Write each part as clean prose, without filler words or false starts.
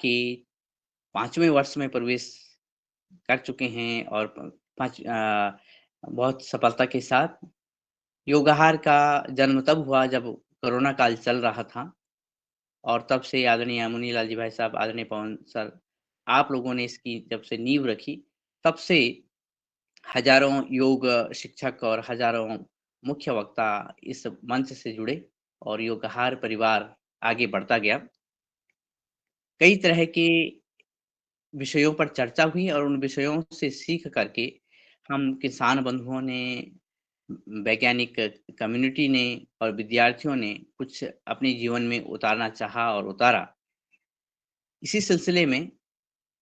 के 5वें वर्ष में प्रवेश कर चुके हैं और 5 बहुत सफलता के साथ योगाहार का जन्म तब हुआ जब कोरोना काल चल रहा था और तब से आदरणीय मुनीलाल जी भाई साहब, आदरणीय पवन सर, आप लोगों ने इसकी जब से नींव रखी, तब से हज़ारों योग शिक्षक और हज़ारों मुख्य वक्ता इस मंच से जुड़े और योगाहार परिवार आगे बढ़ता गया। कई तरह के विषयों पर चर्चा हुई और उन विषयों से सीख करके हम किसान बंधुओं ने, वैज्ञानिक कम्युनिटी ने और विद्यार्थियों ने कुछ अपने जीवन में उतारना चाहा और उतारा। इसी सिलसिले में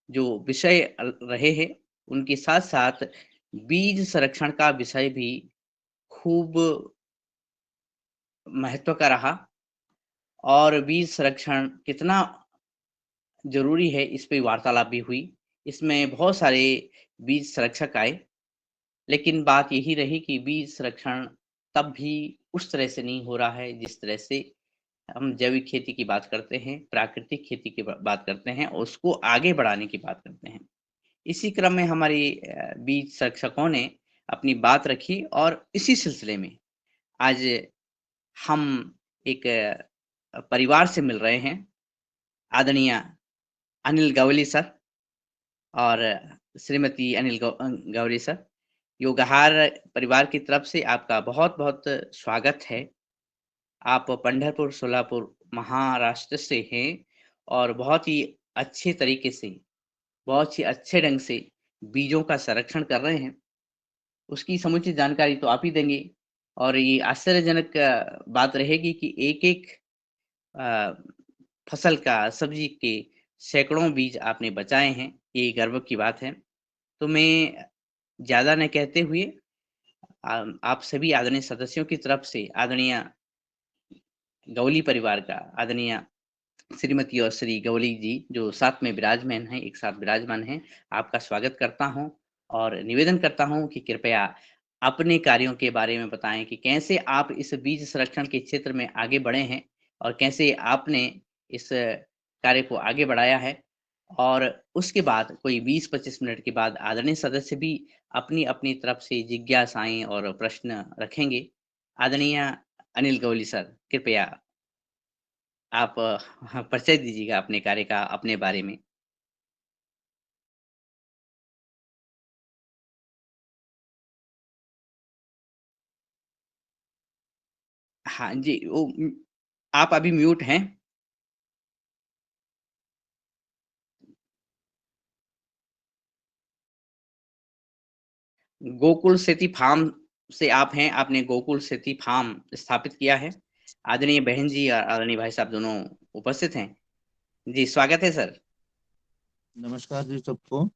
जो विषय रहे हैं, उनके साथ-साथ बीज संरक्षण का विषय भी खूब महत्व का रहा और बीज संरक्षण कितना ज़रूरी है, इस पे वार्तालाप भी हुई। इसमें बहुत सारे बीज संरक्षक आए, लेकिन बात यही रही कि बीज संरक्षण तब भी उस तरह से नहीं हो रहा है, जिस तरह से हम जैविक खेती की बात करते हैं, प्राकृतिक खेती की ब बात करते हैं, और उसको आगे बढ़ाने की बात करते हैं। इसी क्रम में हमारी बीज संरक्षकों ने अपनी बात रखी और इसी सिलसिले में आज हम एक परिवार से मिल रहे हैं, आदरणीय अनिल गवली सर और श्रीमती गौरी सर। योगाहार परिवार की तरफ से आपका बहुत-बहुत स्वागत है। आप पंढरपुर, सोलापुर, महाराष्ट्र से हैं और बहुत ही अच्छे तरीके से, बहुत ही अच्छे ढंग से बीजों का संरक्षण कर रहे हैं। उसकी समुचित जानकारी तो आप ही देंगे और ये आश्चर्यजनक बात रहेगी कि एक-एक अ, फसल का, सब्जी के सैकड़ों बीज आपने बचाए हैं, ये गर्व की बात है। तो मैं ज़्यादा न कहते हुए आप सभी आदरणीय सदस्यों की तरफ से आदरणीय गवली परिवार का, आदरणीय श्रीमती और श्री गवली जी जो साथ में विराजमान हैं, एक साथ विराजमान हैं, आपका स्वागत करता हूँ और निवेदन करता हूँ कि कृपया अपने कार्यों के बारे में बताएँ कि कैसे आप इस बीज संरक्षण के क्षेत्र में आगे बढ़े हैं और कैसे आपने इस कार्य को आगे बढ़ाया है। और उसके बाद कोई 20-25 मिनट के बाद आदरणीय सदस्य भी अपनी-अपनी तरफ से जिज्ञासाएँ और प्रश्न रखेंगे। आदरणीय अनिल गवली सर, कृपया आप हाँ, परिचय दीजिएगा अपने कार्य का, अपने बारे में। हाँ जी, आप अभी म्यूट हैं। गोकुल सेती फार्म से आप हैं, आपने गोकुल सेती फार्म स्थापित किया है। आदरणीय बहन जी और आदरणीय भाई साहब दोनों उपस्थित हैं। जी, स्वागत है सर। नमस्कार जी सबको।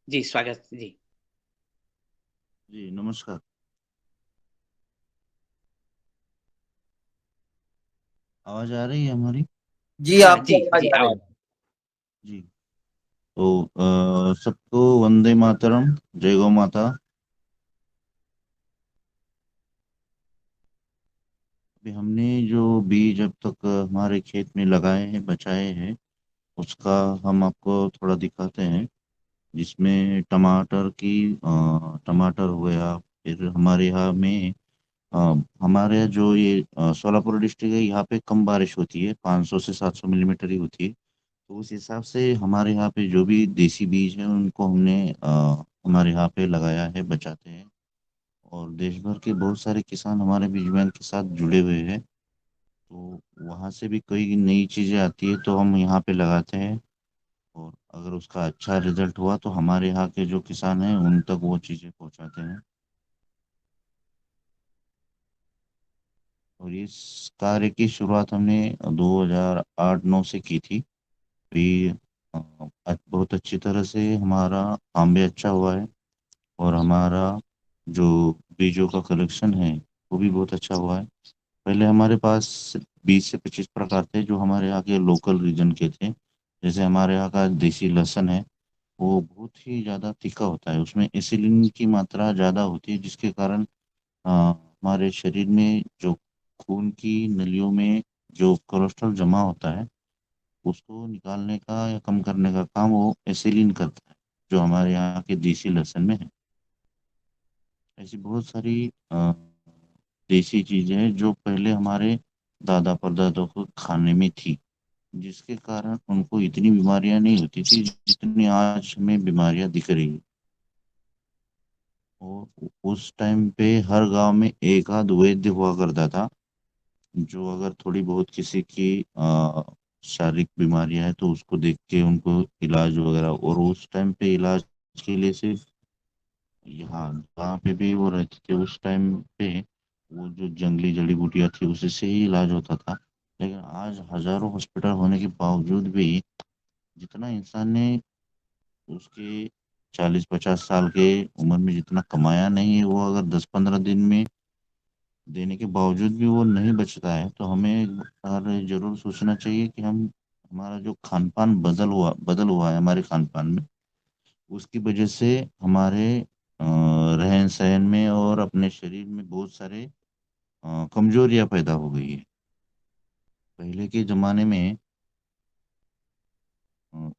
जी, स्वागत जी। जी नमस्कार। आवाज आ रही है हमारी? जी, हाँ, आपकी जी, आवाज जी, आ रही आवाज़ है। जी। तो सबको वंदे मातरम, जय गौ माता। अभी हमने जो बीज अब तक हमारे खेत में लगाए हैं, बचाए हैं, उसका हम आपको थोड़ा दिखाते हैं। जिसमें टमाटर हो गया। फिर हमारे यहाँ में अ, हमारे जो ये सोलापुर डिस्ट्रिक्ट है, यहाँ पे कम बारिश होती है, 500 से 700 मिलीमीटर ही होती है। तो उस हिसाब से हमारे यहाँ पे जो भी देसी बीज है उनको हमने हमारे यहाँ पे लगाया है, बचाते हैं। और देश भर के बहुत सारे किसान हमारे बीज बैंक के साथ जुड़े हुए हैं। तो वहाँ से भी कोई नई चीज़ें आती है तो हम यहाँ पे लगाते हैं। और अगर उसका अच्छा रिजल्ट हुआ तो हमारे यहाँ के जो किसान हैं उन तक वो चीज़ें पहुँचाते हैं। और इस कार्य की शुरुआत हमने 2008-9 से की थी। अभी बहुत अच्छी तरह से हमारा काम भी अच्छा हुआ है। और हमारा जो बीजों का कलेक्शन है वो भी बहुत अच्छा हुआ है। पहले हमारे पास 20 से 25 प्रकार थे जो हमारे यहाँ के लोकल रीजन के थे। जैसे हमारे यहाँ का देसी लहसुन है, वो बहुत ही ज़्यादा तीखा होता है, उसमें एसिलिन की मात्रा ज़्यादा होती है, जिसके कारण हमारे शरीर में जो खून की नलियों में जो कोलेस्ट्रॉल जमा होता है उसको निकालने का या कम करने का काम वो एसिलिन करता है, जो हमारे यहाँ के देसी लहसुन में है। ऐसी बहुत सारी देसी चीजें हैं जो पहले हमारे दादा परदादा को खाने में थी, जिसके कारण उनको इतनी बीमारियां नहीं होती थी जितनी आज हमें बीमारियां दिख रही है। और उस टाइम पे हर गांव में एक आध वैद्य हुआ करता था, जो अगर थोड़ी बहुत किसी की शारीरिक बीमारियां है तो उसको देख के उनको इलाज वगैरह, और उस टाइम पे इलाज के लिए सिर्फ यहाँ जहाँ पे भी वो रहते थे उस टाइम पे वो जो जंगली जड़ी बूटियां थी उसी से ही इलाज होता था। लेकिन आज हजारों हॉस्पिटल होने के बावजूद भी जितना इंसान ने उसके 40-50 साल के उम्र में जितना कमाया नहीं है, वो अगर 10-15 दिन में देने के बावजूद भी वो नहीं बचता है, तो हमें हर जरूर सोचना चाहिए कि हम हमारा जो खान पान बदल हुआ है हमारे खान पान में, उसकी वजह से हमारे रहन सहन में और अपने शरीर में बहुत सारे कमजोरियां पैदा हो गई है। पहले के जमाने में अ,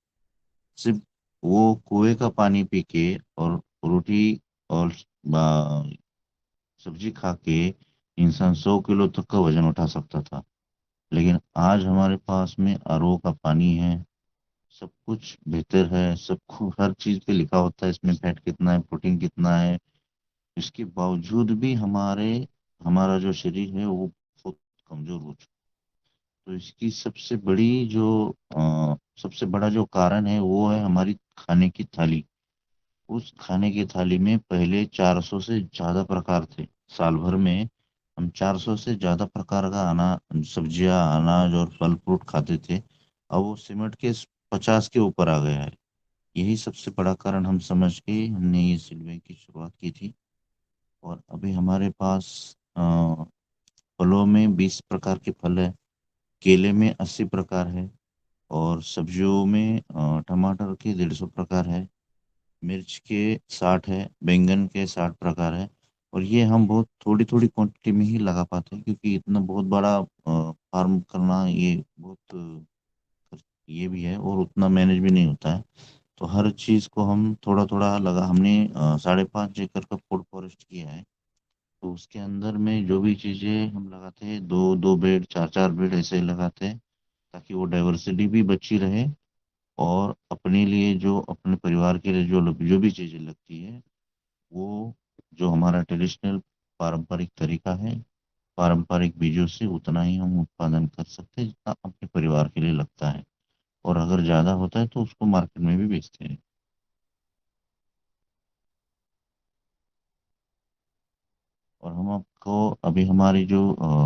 सिर्फ वो कुएं का पानी पी के और रोटी और सब्जी खा के इंसान 100 किलो तक का वजन उठा सकता था। लेकिन आज हमारे पास में आरओ का पानी है, सब कुछ बेहतर है, सब कुछ हर चीज पे लिखा होता है इसमें फैट कितना है, प्रोटीन कितना है। इसके बावजूद भी हमारा जो शरीर है वो बहुत कमजोर हो चुका है। तो इसकी सबसे बड़ा जो कारण है वो है हमारी खाने की थाली। उस खाने की थाली में पहले 400 से ज्यादा प्रकार थे। साल भर में हम 400 से ज्यादा प्रकार का सब्जियां, अनाज और फल फ्रूट खाते थे। अब वो सिमट के 50 के ऊपर आ गया है। यही सबसे बड़ा कारण हम समझ के हमने ये सिलवे की शुरुआत की थी। और अभी हमारे पास फलों में 20 प्रकार के फल है, केले में 80 प्रकार है, और सब्जियों में टमाटर के 150 प्रकार है, मिर्च के 60 है, बैंगन के 60 प्रकार है। और ये हम बहुत थोड़ी थोड़ी क्वांटिटी में ही लगा पाते हैं, क्योंकि इतना बहुत बड़ा फार्म करना ये बहुत ये भी है, और उतना मैनेज भी नहीं होता है। तो हर चीज को हम थोड़ा थोड़ा लगा, हमने 5.5 एकड़ का फूड फॉरेस्ट किया है। तो उसके अंदर में जो भी चीजें हम लगाते हैं, दो दो बेड, चार चार बेड ऐसे ही लगाते हैं, ताकि वो डाइवर्सिटी भी बची रहे। और अपने लिए जो अपने परिवार के लिए जो भी चीजें लगती है, वो जो हमारा ट्रेडिशनल पारंपरिक तरीका है, पारंपरिक बीजों से उतना ही हम उत्पादन कर सकते हैं जितना अपने परिवार के लिए लगता है। और अगर ज्यादा होता है तो उसको मार्केट में भी बेचते हैं। और हम आपको अभी हमारी जो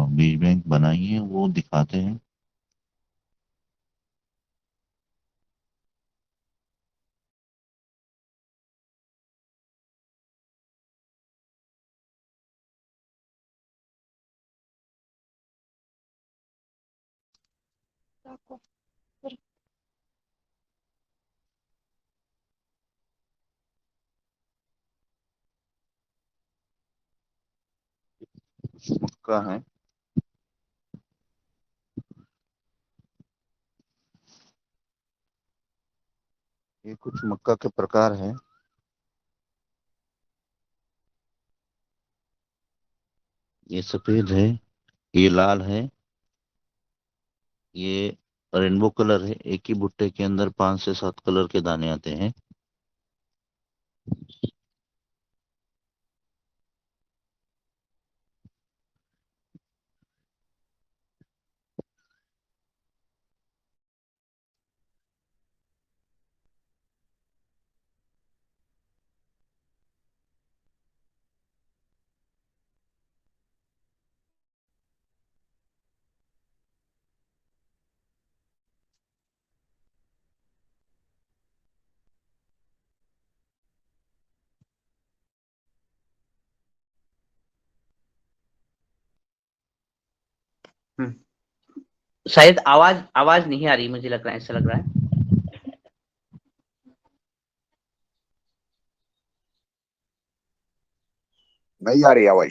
बीज बैंक बनाई है वो दिखाते हैं। मक्का है, ये कुछ मक्का के प्रकार है। ये सफेद है, ये लाल है, ये रेनबो कलर है। एक ही भुट्टे के अंदर 5 से 7 कलर के दाने आते हैं। हम्म, शायद आवाज आवाज नहीं आ रही, मुझे लग रहा है, ऐसा लग रहा है। नहीं आ रही आवाज।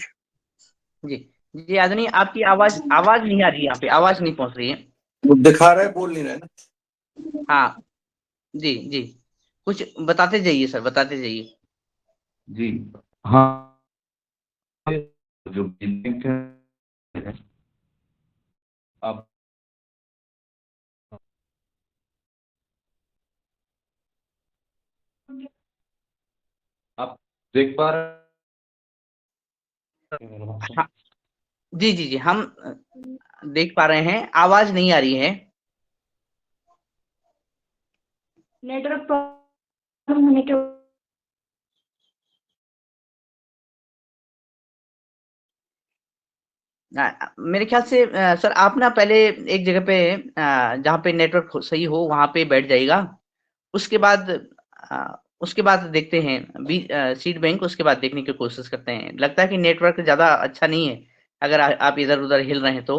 जी। जी आदरणीय, आपकी आवाज आवाज नहीं आ रही है, यहाँ पे आवाज नहीं पहुंच रही है। वो दिखा रहे, बोल नहीं रहे ना। हाँ जी जी, कुछ बताते जाइए सर, बताते जाइए। जी हाँ, जो बैंक है, आप आप देख पा रहे हैं मेरा भाषण? हाँ जी जी जी, हम देख पा रहे हैं, आवाज नहीं आ रही है। नेटवर्क प्रॉब्लम होने के मेरे ख्याल से सर आप ना पहले एक जगह पे जहाँ पे नेटवर्क सही हो वहां पे बैठ जाइएगा। उसके बाद उसके बाद देखते हैं सीड बैंक, उसके बाद देखने की कोशिश करते हैं। लगता है कि नेटवर्क ज्यादा अच्छा नहीं है, अगर आप इधर उधर हिल रहे हैं तो।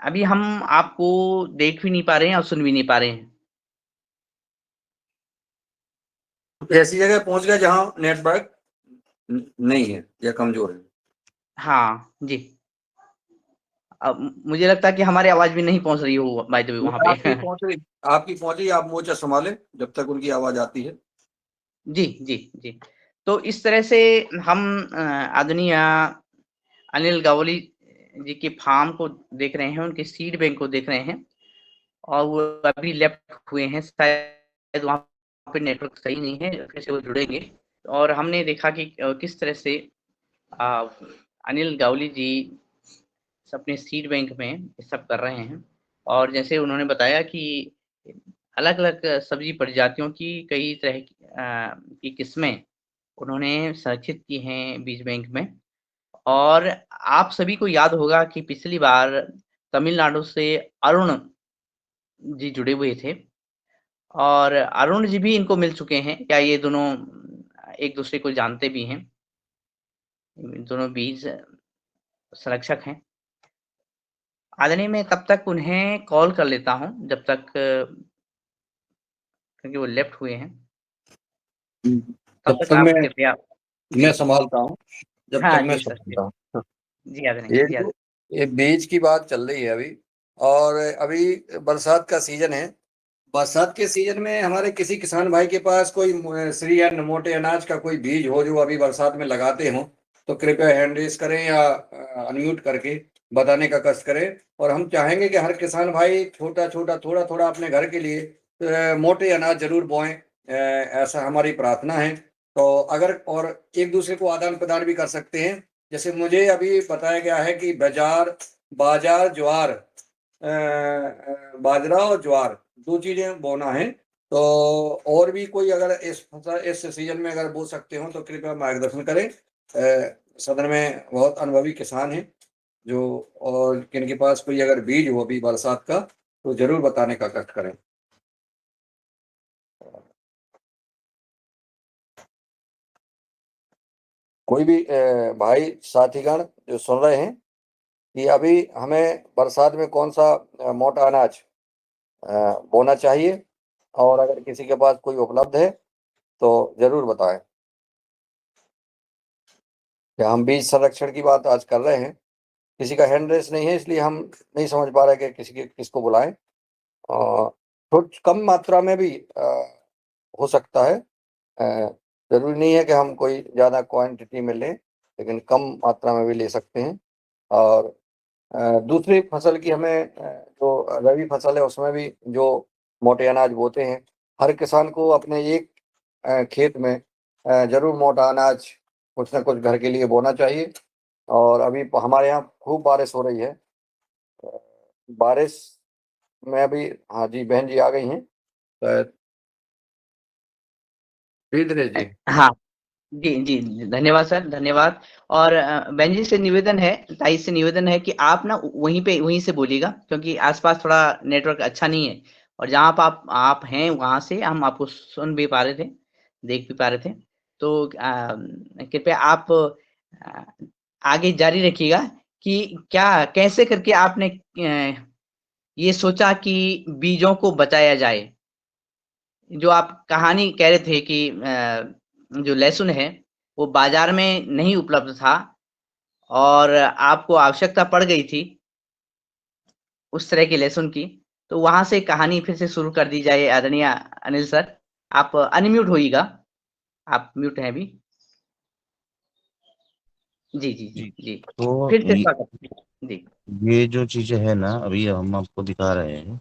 अभी हम आपको देख भी नहीं पा रहे हैं और सुन भी नहीं पा रहे हैं। ऐसी जगह पहुंच गए जहां नेटवर्क नहीं है या कमजोर है। हाँ जी, अब मुझे लगता है कि हमारी आवाज भी नहीं पहुंच रही हो बाय द वे वहां पे। आपकी पहुंच रही, आपकी पहुंची, आप मोर्चा संभालें जब तक उनकी आवाज आती है। जी जी जी, तो इस तरह से हम आदरणीय अनिल गावली जी के फार्म को देख रहे हैं, उनके सीड बैंक को देख रहे हैं, और वो अभी लेफ्ट हुए हैं, शायद वहाँ पे नेटवर्क सही नहीं है, कैसे वो जुड़ेंगे। और हमने देखा कि किस तरह से अ, अनिल गावली जी अपने सीड बैंक में ये सब कर रहे हैं। और जैसे उन्होंने बताया कि अलग-अलग सब्जी प्रजातियों की कई तरह की किस्में उन्होंने संरक्षित की हैं बीज बैंक में। और आप सभी को याद होगा कि पिछली बार तमिलनाडु से अरुण जी जुड़े हुए थे, और अरुण जी भी इनको मिल चुके हैं। क्या ये दोनों एक-दूसरे को जानते भी हैं? दोनों बीज संरक्षक हैं। आदरणीय, मैं तब तक उन्हें कॉल कर लेता हूँ, जब तक क्योंकि वो लेफ्ट हुए हैं। तब तब तक तक आप मैं कृपया जी। मैं संभालता हूँ, जब तक हाँ मैं जी सर, संभालता हूँ। जी आदरणीय, ये जी जो आदरणीय। ये बीज की बात चल रही है अभी, और अभी बरसात का सीजन है। बरसात के सीजन में हमारे किसी किसान भाई के पास कोई श्री अन्न मोटे अनाज का कोई बीज हो जो अभी बरसात में लगाते हो, तो कृपया हैंड रेस करें या अनम्यूट करके बताने का कष्ट करें। और हम चाहेंगे कि हर किसान भाई छोटा छोटा थोड़ा थोड़ा अपने घर के लिए मोटे अनाज जरूर बोएं, ऐसा हमारी प्रार्थना है। तो अगर और एक दूसरे को आदान प्रदान भी कर सकते हैं। जैसे मुझे अभी बताया गया है कि बाजार ज्वार, बाजरा और ज्वार दो चीजें बोना है। तो और भी कोई अगर इस सीजन में अगर बो सकते हो तो कृपया मार्गदर्शन करें। सदन में बहुत अनुभवी किसान हैं जो, और किनके पास कोई अगर बीज हो अभी बरसात का, तो जरूर बताने का कष्ट करें। कोई भी भाई साथीगण जो सुन रहे हैं कि अभी हमें बरसात में कौन सा मोटा अनाज बोना चाहिए, और अगर किसी के पास कोई उपलब्ध है तो जरूर बताएं। क्या हम बीज संरक्षण की बात आज कर रहे हैं, किसी का हैंड रेस नहीं है इसलिए हम नहीं समझ पा रहे कि किसको बुलाएं। कुछ कम मात्रा में भी हो सकता है, जरूरी नहीं है कि हम कोई ज़्यादा क्वांटिटी में लें, लेकिन कम मात्रा में भी ले सकते हैं। और दूसरी फसल की हमें जो रबी फसल है उसमें भी जो मोटे अनाज बोते हैं, हर किसान को अपने एक खेत में जरूर मोटा अनाज कुछ ना कुछ घर के लिए बोना चाहिए। और अभी हमारे यहाँ खूब बारिश हो रही है। बारिश में अभी, हाँ जी बहन जी आ गई हैं शायद, श्रीधर जी। हाँ जी जी, धन्यवाद सर, धन्यवाद। और बहन जी से निवेदन है, ताई से निवेदन है कि आप ना वहीं से बोलिएगा, क्योंकि आसपास थोड़ा नेटवर्क अच्छा नहीं है। और जहाँ पर आप हैं वहां से हम आपको सुन भी पा रहे थे, देख भी पा रहे थे। तो कृपया आप आगे जारी रखिएगा कि क्या कैसे करके आपने ये सोचा कि बीजों को बचाया जाए? जो आप कहानी कह रहे थे कि जो लहसुन है, वो बाज़ार में नहीं उपलब्ध था और आपको आवश्यकता पड़ गई थी उस तरह के लहसुन की। तो वहाँ से कहानी फिर से शुरू कर दी जाए आदरणीय अनिल सर। आप अनम्यूट होइएगा। आप म्यूट हैं अभी। जी, जी, जी, जी। जी। तो फिर से स्वागत। जी। ये जो चीजें है ना, अभी हम आपको दिखा रहे हैं,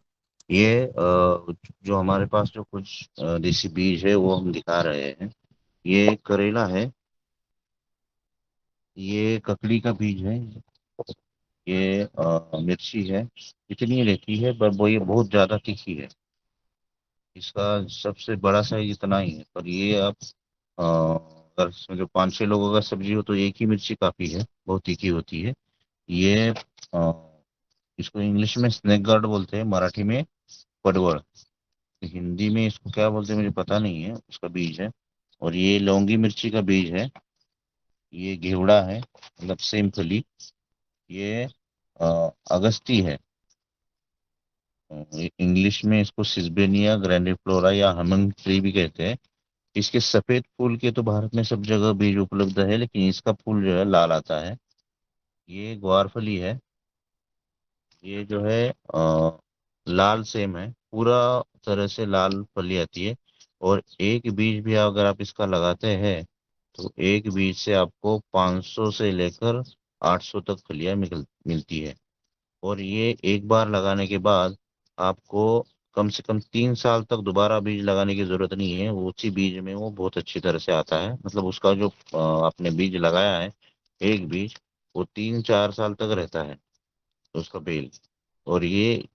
ये जो हमारे पास जो कुछ देसी बीज है वो हम दिखा रहे हैं। ये करेला है, ये ककड़ी का बीज है, ये मिर्ची है। इतनी रहती है, पर वो ये बहुत ज्यादा तीखी है। इसका सबसे बड़ा साइज इतना ही है, पर ये आप अगर इसमें जो 5-6 लोगों का सब्जी हो तो एक ही मिर्ची काफी है, बहुत तीखी होती है। ये इसको इंग्लिश में स्नेक गार्ड बोलते हैं, मराठी में पडवल, हिंदी में इसको क्या बोलते हैं मुझे पता नहीं है, उसका बीज है। और ये लौंगी मिर्ची का बीज है। ये घेवड़ा है, मतलब सेम फली। ये अगस्ती है, इंग्लिश में इसको सिस्बेनिया ग्रैंडिफ्लोरा या हेमंग ट्री भी कहते हैं। इसके सफेद फूल के तो भारत में सब जगह बीज उपलब्ध है, लेकिन इसका फूल जो है लाल आता है। ये ग्वारफली है। ये जो है लाल सेम है, पूरा तरह से लाल फली आती है। और एक बीज भी अगर आप इसका लगाते हैं तो एक बीज से आपको 500 से लेकर 800 तक फलियां मिलती है। और ये एक बार लगाने के बाद आपको कम से कम 3 साल तक दोबारा बीज लगाने की जरूरत नहीं है, वो उसी बीज में वो बहुत अच्छी तरह से आता है। मतलब उसका जो आपने बीज लगाया है, एक बीज, वो 3-4 साल तक रहता है उसका बेल। और ये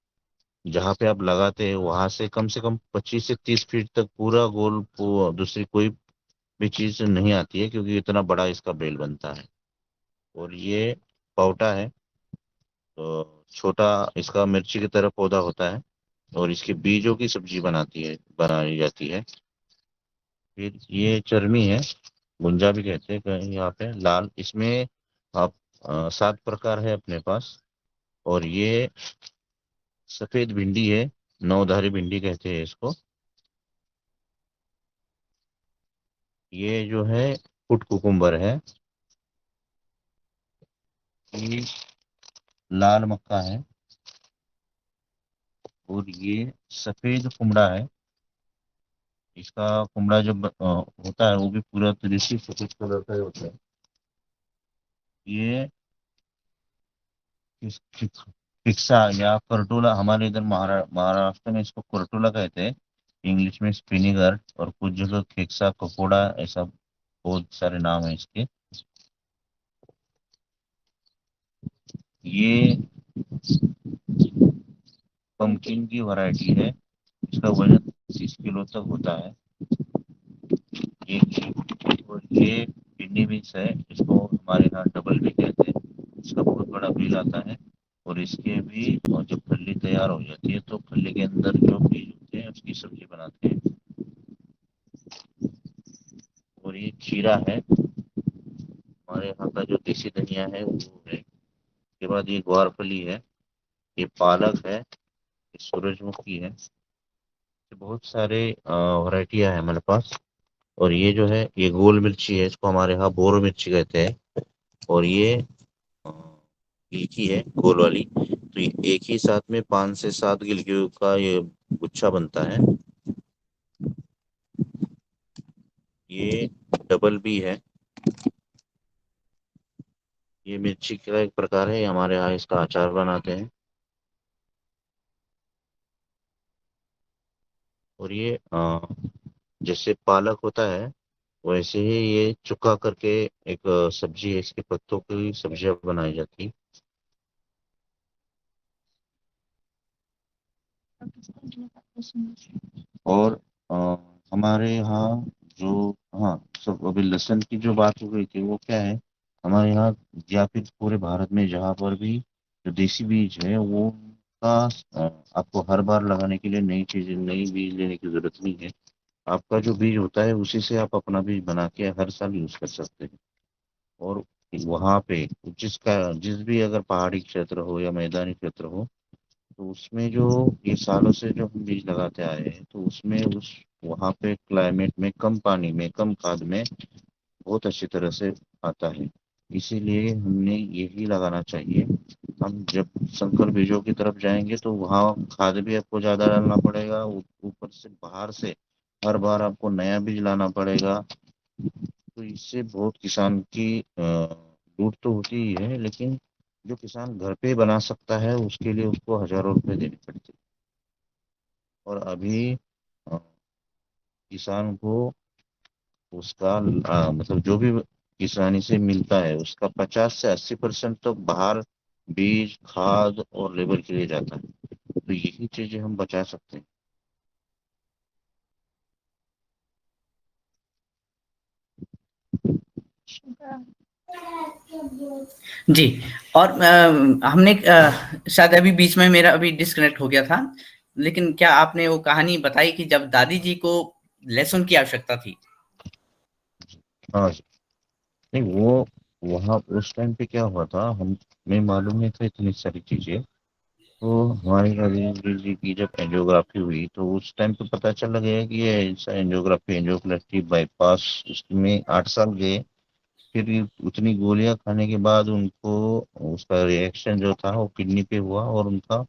जहाँ पे आप लगाते हैं वहां से कम 25 से 30 फीट तक पूरा गोल दूसरी कोई भी चीज नहीं आती है, क्योंकि इतना बड़ा इसका बेल बनता है। और ये पौटा है, तो छोटा इसका मिर्ची की तरह पौधा होता है, और इसके बीजों की सब्जी बनाई जाती है। फिर ये चर्मी है, गुंजा भी कहते हैं कहीं यहाँ पे, लाल। इसमें आप 7 प्रकार है अपने पास। और ये सफेद भिंडी है, नौधारी भिंडी कहते हैं इसको। ये जो है फुट कुकुम्बर है। ये लाल मक्का है। और ये सफेद कुमड़ा है। इसका कुमड़ा जो होता है वो भी पूरा तरह से सफेद कलर का ही होता है। ये फिक्सा या करटोला, हमारे इधर महाराष्ट्र में इसको करटोला कहते हैं, इंग्लिश में स्पिनिगर, और कुछ जगह खिक्सा, ककोड़ा, ऐसा बहुत सारे नाम है इसके। ये पम्पकिन की वैरायटी है। इसका वजन 30 किलो तक होता है। और ये भिंडी मिक्स है, इसको हमारे यहाँ डबल भी कहते हैं। इसका बहुत बड़ा बीज आता है। और इसके भी, और जब फली तैयार हो जाती है तो फली के अंदर जो बीज होते हैं उसकी सब्जी बनाते हैं। और ये खीरा है, हमारे यहाँ का जो देसी धनिया है वो है। उसके बाद ये ग्वारफली है, ये पालक है, ये सूरजमुखी है। ये बहुत सारे वैरायटियां है हमारे पास। और ये जो है ये गोल मिर्ची है, इसको हमारे यहाँ बोरो मिर्ची कहते हैं। और ये अ, गिलकी है, गोल वाली। तो ये एक ही साथ में 5 से 7 गिलकियों का ये गुच्छा बनता है। ये डबल बी है। ये मिर्ची का एक प्रकार है, हमारे यहाँ इसका अचार बनाते हैं। और ये जैसे पालक होता है वैसे ही ये चुका करके एक सब्जी है, इसके पत्तों की सब्जियां बनाई जाती है। और अ, हमारे यहाँ जो, हाँ, सब अभी लहसुन की जो बात हो गई थी वो क्या है, हमारे यहाँ या फिर पूरे भारत में जहाँ पर भी जो देसी बीज है वो का आपको हर बार लगाने के लिए नई बीज लेने की जरूरत नहीं है। आपका जो बीज होता है उसी से आप अपना बीज बना के हर साल यूज कर सकते हैं। और वहां पे जिस भी अगर पहाड़ी क्षेत्र हो या मैदानी क्षेत्र हो, तो उसमें जो ये सालों से जो हम बीज लगाते आए हैं, तो उसमें उस वहां पे क्लाइमेट में कम पानी में कम खाद में बहुत अच्छी तरह से आता है। इसीलिए हमने यही लगाना चाहिए। हम जब संकर बीजों की तरफ जाएंगे तो वहाँ खाद भी आपको ज्यादा डालना पड़ेगा, ऊपर से बाहर से हर बार आपको नया बीज लाना पड़ेगा। तो इससे बहुत किसान की लूट तो होती ही है, लेकिन जो किसान घर पे बना सकता है उसके लिए उसको हजारों रुपए देने पड़ते हैं। और अभी अ, किसान को उसका मतलब जो भी किसानी से मिलता है उसका 50 से 80% तो बाहर बीज खाद और लेबर के लिए जाता है। तो यही चीजें हम बचा सकते हैं। जी। और हमने शायद अभी बीच में मेरा अभी डिस्कनेक्ट हो गया था, लेकिन क्या आपने वो कहानी बताई कि जब दादी जी को लहसुन की आवश्यकता थी? हाँ जी। नहीं, वो वहाँ उस टाइम पे क्या हुआ था, हमें मालूम नहीं था इतनी सारी चीजें। तो हमारी दादी जी की जब एंजियोग्राफी हुई तो उस टाइम पे पता चला गया कि ये ऐसा एंजियोग्राफी एंजियोप्लास्टी बाईपास उसमें 8 साल गए। फिर ये उतनी गोलियां खाने के बाद उनको उसका रिएक्शन जो था वो किडनी पे हुआ, और उनका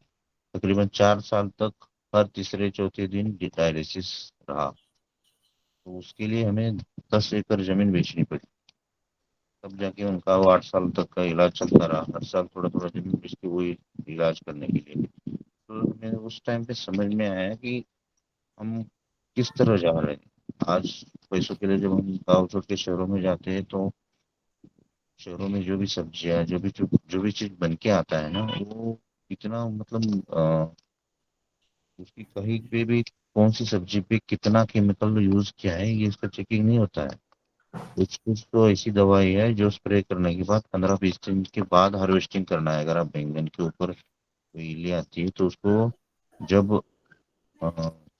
तकरीबन 4 साल तक हर तीसरे चौथे दिन डायलिसिस रहा। तो उसके लिए हमें 10 एकड़ जमीन बेचनी पड़ी। तब जाके उनका वो 8 साल तक का इलाज चलता रहा, हर साल थोड़ा थोड़ा जमीन बेच के वही इलाज करने के लिए। तो हमें उस टाइम पे समझ में आया कि हम किस तरह जा रहे हैं आज। पैसों के लिए जब हम गाँव छोड़ के शहरों में जाते हैं तो शहरों में जो भी सब्जियां जो भी चीज बन के आता है ना, वो इतना मतलब उसकी कहीं पे भी कौन सी सब्जी पे कितना केमिकल यूज किया है ये इसका चेकिंग नहीं होता है। कुछ कुछ तो ऐसी दवाई है जो स्प्रे करने के बाद 15-20 दिन के बाद हार्वेस्टिंग करना है। अगर आप बैंगन के ऊपर कोई इल्ली आती है तो उसको जब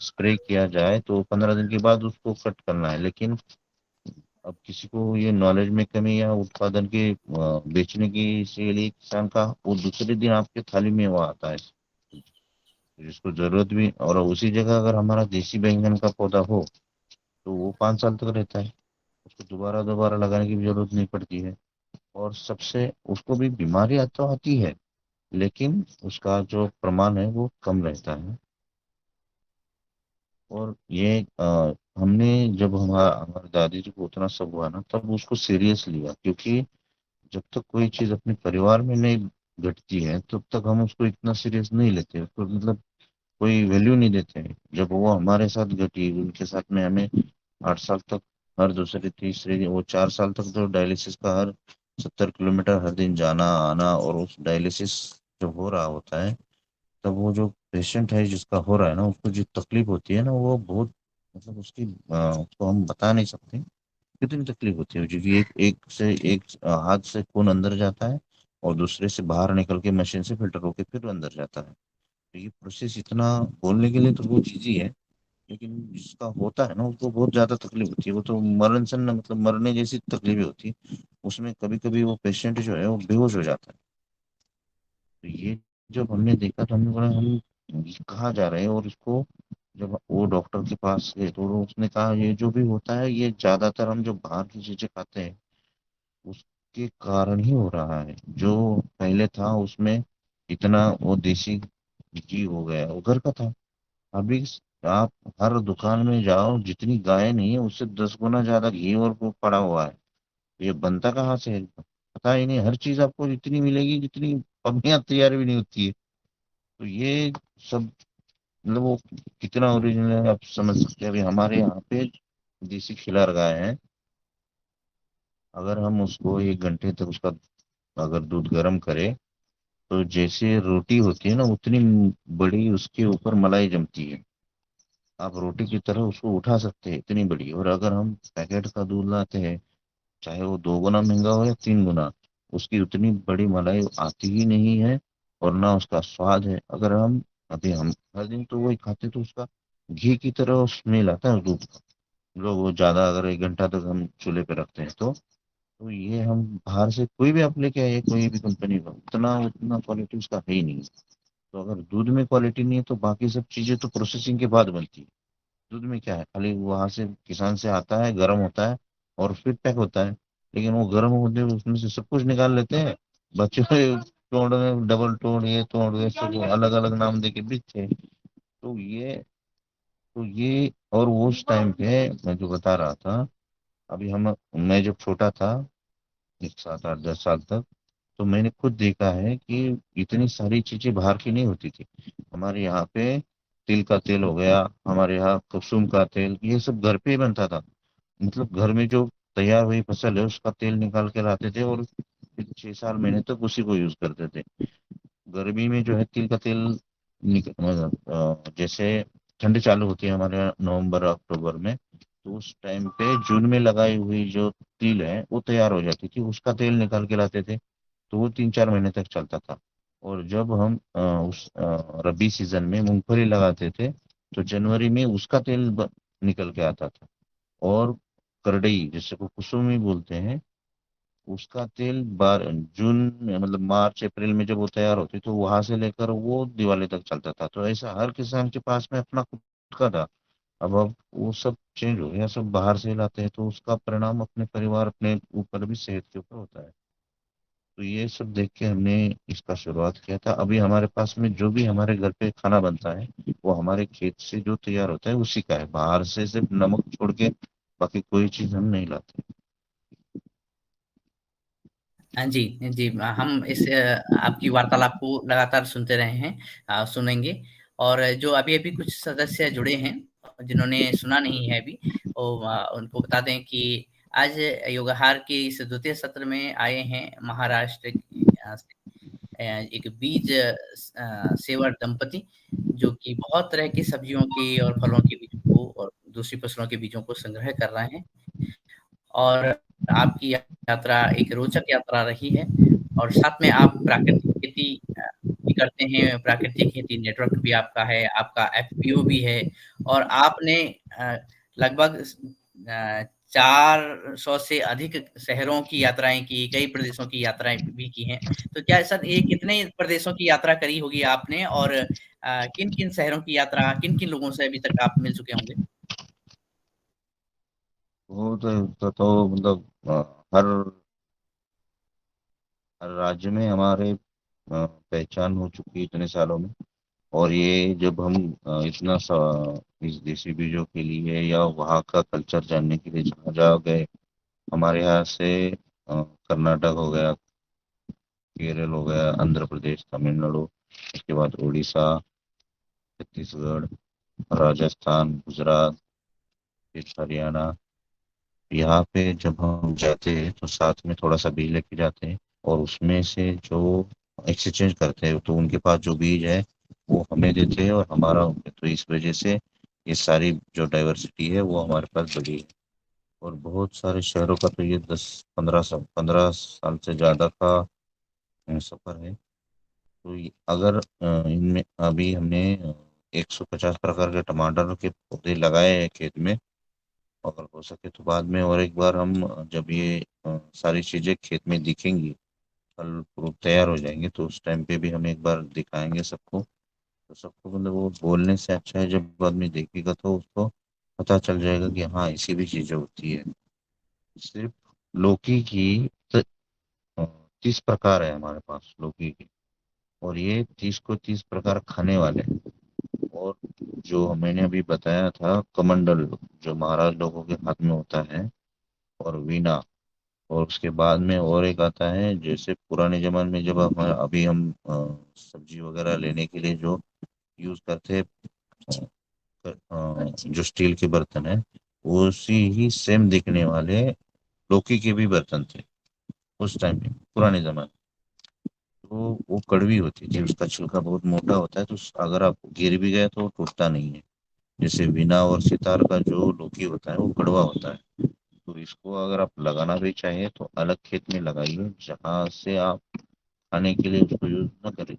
स्प्रे किया जाए तो 15 दिन के बाद उसको कट करना है। लेकिन अब किसी को ये नॉलेज में कमी या उत्पादन के बेचने की इसीलिए किसान का वो दूसरे दिन आपके थाली में वो आता है जिसको जरूरत भी। और उसी जगह अगर हमारा देसी बैंगन का पौधा हो तो वो 5 साल तक रहता है, उसको दोबारा दोबारा लगाने की भी जरूरत नहीं पड़ती है। और सबसे उसको भी बीमारी तो आती है, लेकिन उसका जो प्रमाण है वो कम रहता है। और ये हमने जब हमारे दादी जी को उतना सब हुआ ना तब उसको सीरियस लिया, क्योंकि जब तक कोई चीज अपने परिवार में नहीं घटती है तब तक हम उसको इतना सीरियस नहीं लेते, तो मतलब कोई वैल्यू नहीं देते हैं। जब वो हमारे साथ घटी उनके साथ में हमें 8 साल तक हर दूसरे तीसरे वो 4 साल तक जो डायलिसिस का हर 70 किलोमीटर हर दिन जाना आना, और उस डायलिसिस जो हो रहा होता है तब वो जो पेशेंट है जिसका हो रहा है ना उसको जो तकलीफ होती है ना वो बहुत मतलब उसकी उसको हम बता नहीं सकते कितनी तकलीफ होती है। क्योंकि एक एक से एक हाथ से खून अंदर जाता है और दूसरे से बाहर निकल के मशीन से फिल्टर होके फिर अंदर जाता है। तो ये प्रोसेस इतना बोलने के लिए तो बहुत इजी है, लेकिन जिसका होता है ना उसको बहुत ज्यादा तकलीफ होती है। वो तो मरण सन मतलब मरने जैसी तकलीफें होती है। उसमें कभी कभी वो पेशेंट जो है वो बेहोश हो जाता है। तो ये जब हमने देखा तो हमने बोला हम ये कहाँ जा रहे हैं। और उसको जब वो डॉक्टर के पास गए तो उसने कहा ये जो भी होता है ये ज्यादातर हम जो बाहर की चीजें खाते हैं उसके कारण ही हो रहा है। जो पहले था उसमें इतना वो देसी घी हो गया वो घर का था। अभी आप हर दुकान में जाओ जितनी गाय नहीं है उससे 10 गुना ज्यादा घी और वो पड़ा हुआ है। ये बनता कहाँ से है पता ही नहीं। हर चीज आपको इतनी मिलेगी जितनी पकनियां तैयार भी नहीं होती है। तो ये सब मतलब वो कितना ओरिजिनल है आप समझ सकते हैं। अभी हमारे यहाँ पे देसी खिलार गाय है, अगर हम उसको 1 घंटे तक उसका अगर दूध गर्म करें तो जैसे रोटी होती है ना उतनी बड़ी उसके ऊपर मलाई जमती है। आप रोटी की तरह उसको उठा सकते हैं इतनी बड़ी। और अगर हम पैकेट का दूध लाते हैं चाहे वो 2 गुना महंगा हो या 3 गुना, उसकी उतनी बड़ी मलाई आती ही नहीं है और ना उसका स्वाद है। अगर हम अभी हम हर दिन तो वही खाते तो उसका घी की तरह स्मेल आता है दूध का। लोग वो ज्यादा अगर 1 घंटा तक हम चूल्हे पे रखते हैं तो तो ये हम बाहर से कोई भी आप लेके आइए, कोई भी कंपनी का, उतना उतना क्वालिटी उसका है ही नहीं। तो अगर दूध में क्वालिटी नहीं है तो बाकी सब चीजें तो प्रोसेसिंग के बाद बनती है। दूध में क्या है, खाली वहां से किसान से आता है, गर्म होता है और फिर पैक होता है। लेकिन वो गर्म होते हुए उसमें से सब कुछ निकाल लेते हैं। बच्चों के तोड़ में डबल तोड़, ये तोड़, ये सब अलग अलग नाम दे के बेचते हैं। तो ये और वो उस टाइम पे मैं जो बता रहा था, अभी हम मैं जब छोटा था, एक 7 8 10 साल तक, तो मैंने खुद देखा है कि इतनी सारी चीजें बाहर की नहीं होती थी। हमारे यहाँ पे तिल का तेल हो गया, हमारे यहाँ कुसुम का तेल, ये सब घर पे ही बनता था। मतलब घर में जो तैयार हुई फसल है उसका तेल निकाल के लाते थे, और फिर 6 7 महीने तक उसी को यूज करते थे। गर्मी में जो है तिल का तेल मतलब जैसे ठंड चालू होती है हमारे यहाँ नवंबर अक्टूबर में, तो उस टाइम पे जून में लगाई हुई जो तिल है वो तैयार हो जाती थी, उसका तेल निकाल के लाते थे। तो वो 3 4 महीने तक चलता था। और जब हम उस रबी सीजन में मूंगफली लगाते थे, तो जनवरी में उसका तेल निकल के आता था। और करडई, जिसको कुसुमी बोलते हैं, उसका तेल जून में, मतलब मार्च अप्रैल में जब वो तैयार होती तो वहां से लेकर वो दिवाली तक चलता था। तो ऐसा हर किसान के पास में अपना खुद का था। अब वो सब चेंज हो गया, सब बाहर से लाते हैं, तो उसका परिणाम अपने परिवार, अपने ऊपर भी, सेहत के ऊपर होता है। तो ये सब देख के हमने इसका शुरुआत किया था। अभी हमारे पास में जो भी हमारे घर पे खाना बनता है वो हमारे खेत से जो तैयार होता है उसी का है, बाहर से सिर्फ नमक छोड़ के बाकी कोई चीज हम नहीं लाते। हाँ जी, जी। हम इस आपकी वार्तालाप को लगातार सुनते रहे हैं, सुनेंगे। और जो अभी-अभी कुछ सदस्य जुड़े हैं, जिन्होंने सुना नहीं है अभी, उनको बता दें कि आज योगाहार के इस द्वितीय सत्र में आए हैं महाराष्ट्र से एक बीज सेवर दंपति, जो कि बहुत तरह की सब्जियों की और फलों के बीजों को और दूसरी फसलों के बीजों को संग्रह कर रहे हैं। और आपकी यात्रा एक रोचक यात्रा रही है, और साथ में आप प्राकृतिक खेती भी करते हैं, प्राकृतिक खेती नेटवर्क भी आपका है, आपका एफपीओ भी है, और आपने लगभग 400 से अधिक शहरों की यात्राएँ की, कई प्रदेशों की यात्राएँ भी की हैं। तो क्या सर ये कितने प्रदेशों की यात्रा करी होगी आपने, और किन-किन शहरों की यात्रा, किन-किन लोगों से अभी तक आप मिल चुके होंगे? वो तो मतलब हर हर राज्य में हमारे पहचान हो चुकी है इतने सालों में। और ये जब हम इस देसी बीजों के लिए या वहाँ का कल्चर जानने के लिए जहाँ जहाँ गए, हमारे यहाँ से कर्नाटक हो गया, केरल हो गया, आंध्र प्रदेश, तमिलनाडु, उसके बाद उड़ीसा, छत्तीसगढ़, राजस्थान, गुजरात, फिर हरियाणा। यहाँ पे जब हम जाते हैं तो साथ में थोड़ा सा बीज लेके जाते हैं, और उसमें से जो एक्सचेंज करते हैं तो उनके पास जो बीज है वो हमें देते हैं और हमारा उनके। तो इस वजह से ये सारी जो डाइवर्सिटी है वो हमारे पास बढ़ी है। और बहुत सारे शहरों का तो ये 10 15 साल से ज़्यादा का सफ़र है। तो अगर इनमें अभी हमने 150 प्रकार के टमाटर के पौधे लगाए हैं खेत में। अगर हो सके तो बाद में और एक बार हम जब ये सारी चीजें खेत में दिखेंगी, फल फ्रूट तैयार हो जाएंगे, तो उस टाइम पे भी हम एक बार दिखाएंगे सबको। तो सबको मतलब वो बोलने से अच्छा है, जब आदमी देखेगा तो उसको पता चल जाएगा कि हाँ ऐसी भी चीजें होती है। सिर्फ लौकी की 30 प्रकार है हमारे पास लौकी की, और ये 30 को 30 प्रकार खाने वाले हैं। और जो मैंने अभी बताया था कमंडल, जो महाराज लोगों के हाथ में होता है, और वीणा, और उसके बाद में और एक आता है, जैसे पुराने जमाने में जब हम सब्जी वगैरह लेने के लिए जो यूज करते हैं, जो स्टील के बर्तन है, उसी ही सेम दिखने वाले लौकी के भी बर्तन थे उस टाइम में, पुराने जमाने। तो वो कड़वी होती थी, उसका छिलका बहुत मोटा होता है, तो अगर आप गिर भी गए तो वो टूटता नहीं है। जैसे वीणा और सितार का जो लौकी होता है वो कड़वा होता है। तो इसको अगर आप लगाना भी चाहें तो अलग खेत में लगाइए, जहाँ से आप खाने के लिए उसको यूज ना करें।